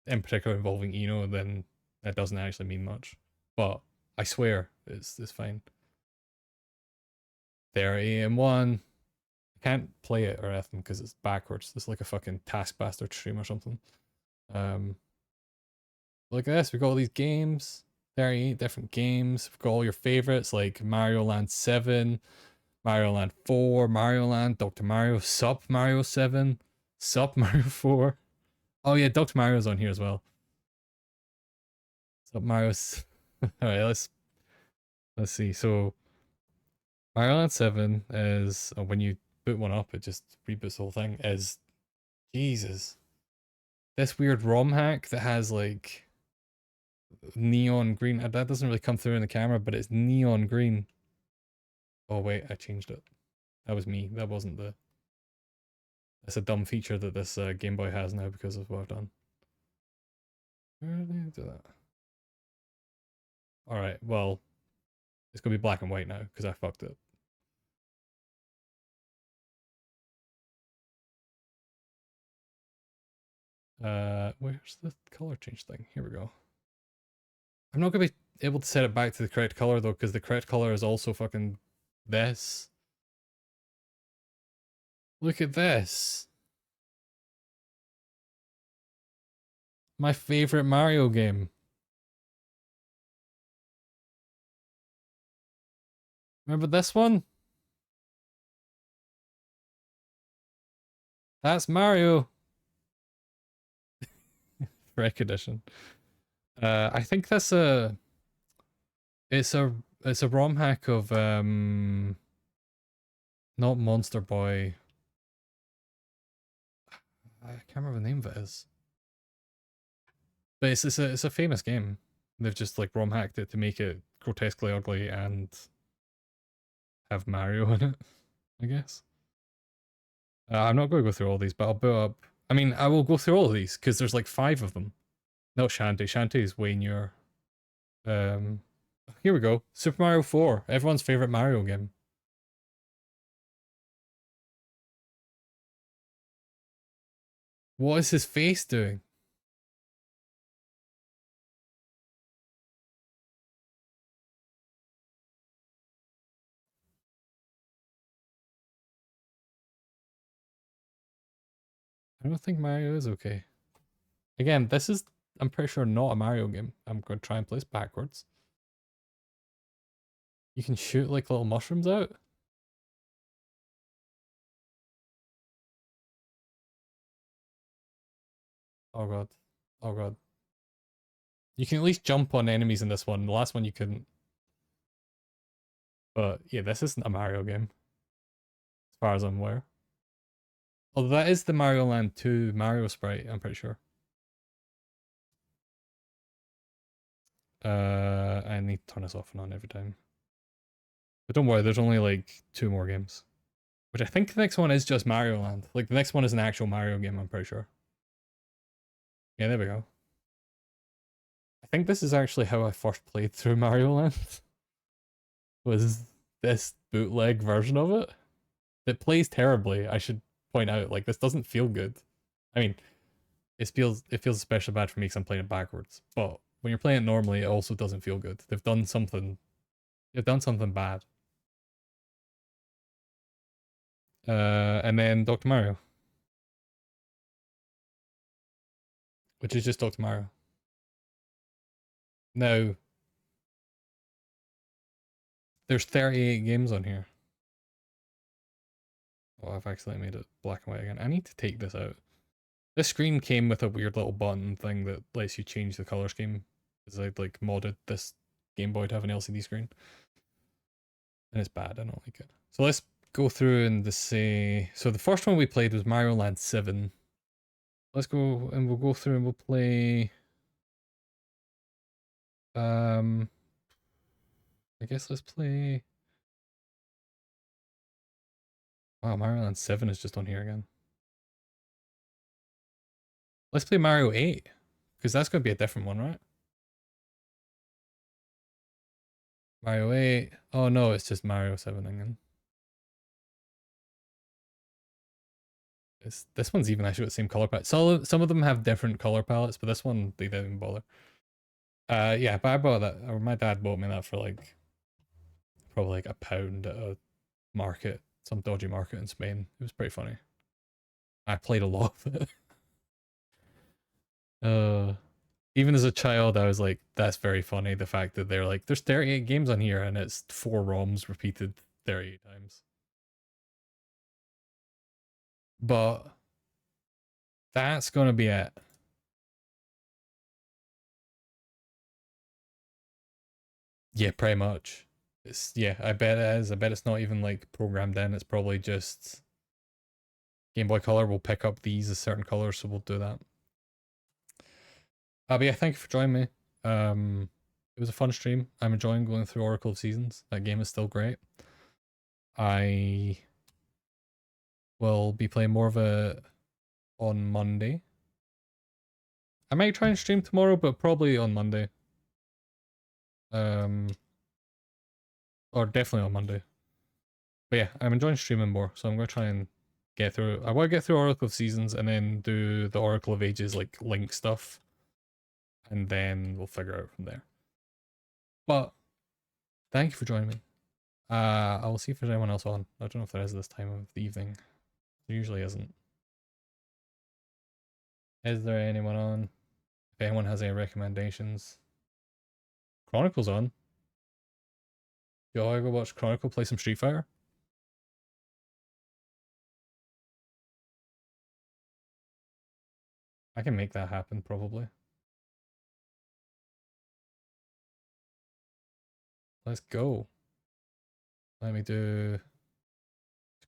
Speaker 1: in particular involving Eno, then that doesn't actually mean much. But I swear, it's fine. 30 and 1. I can't play it or anything because it's backwards. It's like a fucking Taskmaster stream or something. Look at this. We've got all these games. 38 different games. We've got all your favorites like Mario Land 7, Mario Land 4, Mario Land, Dr. Mario, Sup Mario 7, Sup Mario 4. Oh yeah, Dr. Mario's on here as well. Sup Mario's. Alright, let's see. So Mario Land 7 is when you boot one up, it just reboots the whole thing. Is Jesus. This weird ROM hack that has like neon green. That doesn't really come through in the camera, but it's neon green. Oh wait, I changed it. That was me. That wasn't the... That's a dumb feature that this Game Boy has now because of what I've done. Where did they do that? Alright, well, it's gonna be black and white now because I fucked it. Where's the color change thing? Here we go. I'm not gonna be able to set it back to the correct color though, because the correct color is also fucking this. Look at this. My favorite Mario game. Remember this one? That's Mario. Wreck edition. I think that's it's a ROM hack of not Monster Boy. I can't remember the name of it is. But it's a famous game. They've just like ROM hacked it to make it grotesquely ugly and have Mario in it, I guess. I'm not going to go through all these, but I'll boot up. I mean, I will go through all of these because there's like 5 of them. Not Shanty. Shanty is way newer. Here we go. Super Mario 4, everyone's favorite Mario game. What is his face doing? I don't think Mario is okay. Again, this is, I'm pretty sure, not a Mario game. I'm going to try and place backwards. You can shoot like little mushrooms out. Oh god. Oh god. You can at least jump on enemies in this one. The last one you couldn't. But yeah, this isn't a Mario game. As far as I'm aware. Although that is the Mario Land 2 Mario sprite, I'm pretty sure. I need to turn this off and on every time. But don't worry, there's only like 2 more games. Which I think the next one is just Mario Land. Like the next one is an actual Mario game, I'm pretty sure. Yeah, there we go. I think this is actually how I first played through Mario Land. Was this bootleg version of it. It plays terribly, I should point out. Like this doesn't feel good. I mean, it feels especially bad for me because I'm playing it backwards. But when you're playing it normally, it also doesn't feel good. They've done something bad. And then Dr. Mario. Which is just Dr. Mario. Now, there's 38 games on here. Oh, I've accidentally made it black and white again. I need to take this out. This screen came with a weird little button thing that lets you change the color scheme. Because I'd like modded this Game Boy to have an LCD screen. And it's bad, I don't like it. So let's go through and just say... So the first one we played was Mario Land 7. Let's go and we'll go through and we'll play... I guess let's play... Wow, Mario Land 7 is just on here again. Let's play Mario 8. Because that's going to be a different one, right? Mario 8. Oh no, it's just Mario 7 again. This one's even actually got the same color palette. Some of them have different color palettes, but this one, they didn't even bother. Yeah, but I bought that, or my dad bought me that for like, probably like £1 at a market, some dodgy market in Spain. It was pretty funny. I played a lot of it. Uh, Even as a child, I was like, that's very funny. The fact that they're like, there's 38 games on here and it's 4 ROMs repeated 38 times. But that's gonna be it. Yeah, pretty much. It's, yeah, I bet it is. I bet it's not even like programmed in. It's probably just Game Boy Color will pick up these as certain colors, so we'll do that. But yeah, thank you for joining me. It was a fun stream. I'm enjoying going through Oracle of Seasons. That game is still great. I will be playing more of it on Monday. I might try and stream tomorrow, but probably on Monday. Or definitely on Monday. But yeah, I'm enjoying streaming more, so I'm gonna try and get through. I want to get through Oracle of Seasons and then do the Oracle of Ages like Link stuff, and then we'll figure out from there. But thank you for joining me. I will see if there's anyone else on. I don't know if there is this time of the evening. There usually isn't. Is there anyone on? If anyone has any recommendations. Chronicle's on. Yo, I go watch Chronicle play some Street Fighter. I can make that happen, probably. Let's go. Let me do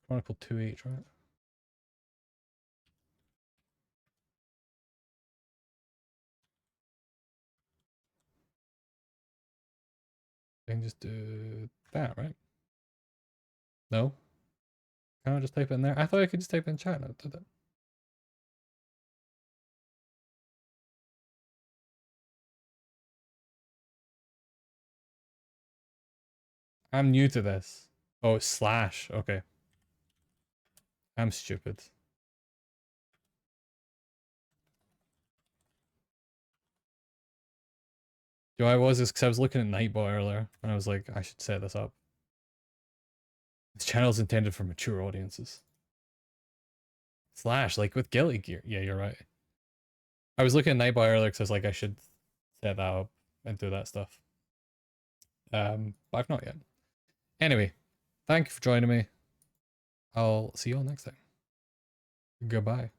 Speaker 1: Chronicle 2H, right? I can just do that, right? No? Can I just type it in there? I thought I could just type it in chat. No, did it? I'm new to this. Oh, it's slash. Okay. I'm stupid. Do I was this because I was looking at Nightbot earlier and I was like, I should set this up. This channel is intended for mature audiences. Slash, like with Guilty Gear. Yeah, you're right. I was looking at Nightbot earlier because I was like, I should set that up and do that stuff. But I've not yet. Anyway, thank you for joining me. I'll see you all next time. Goodbye.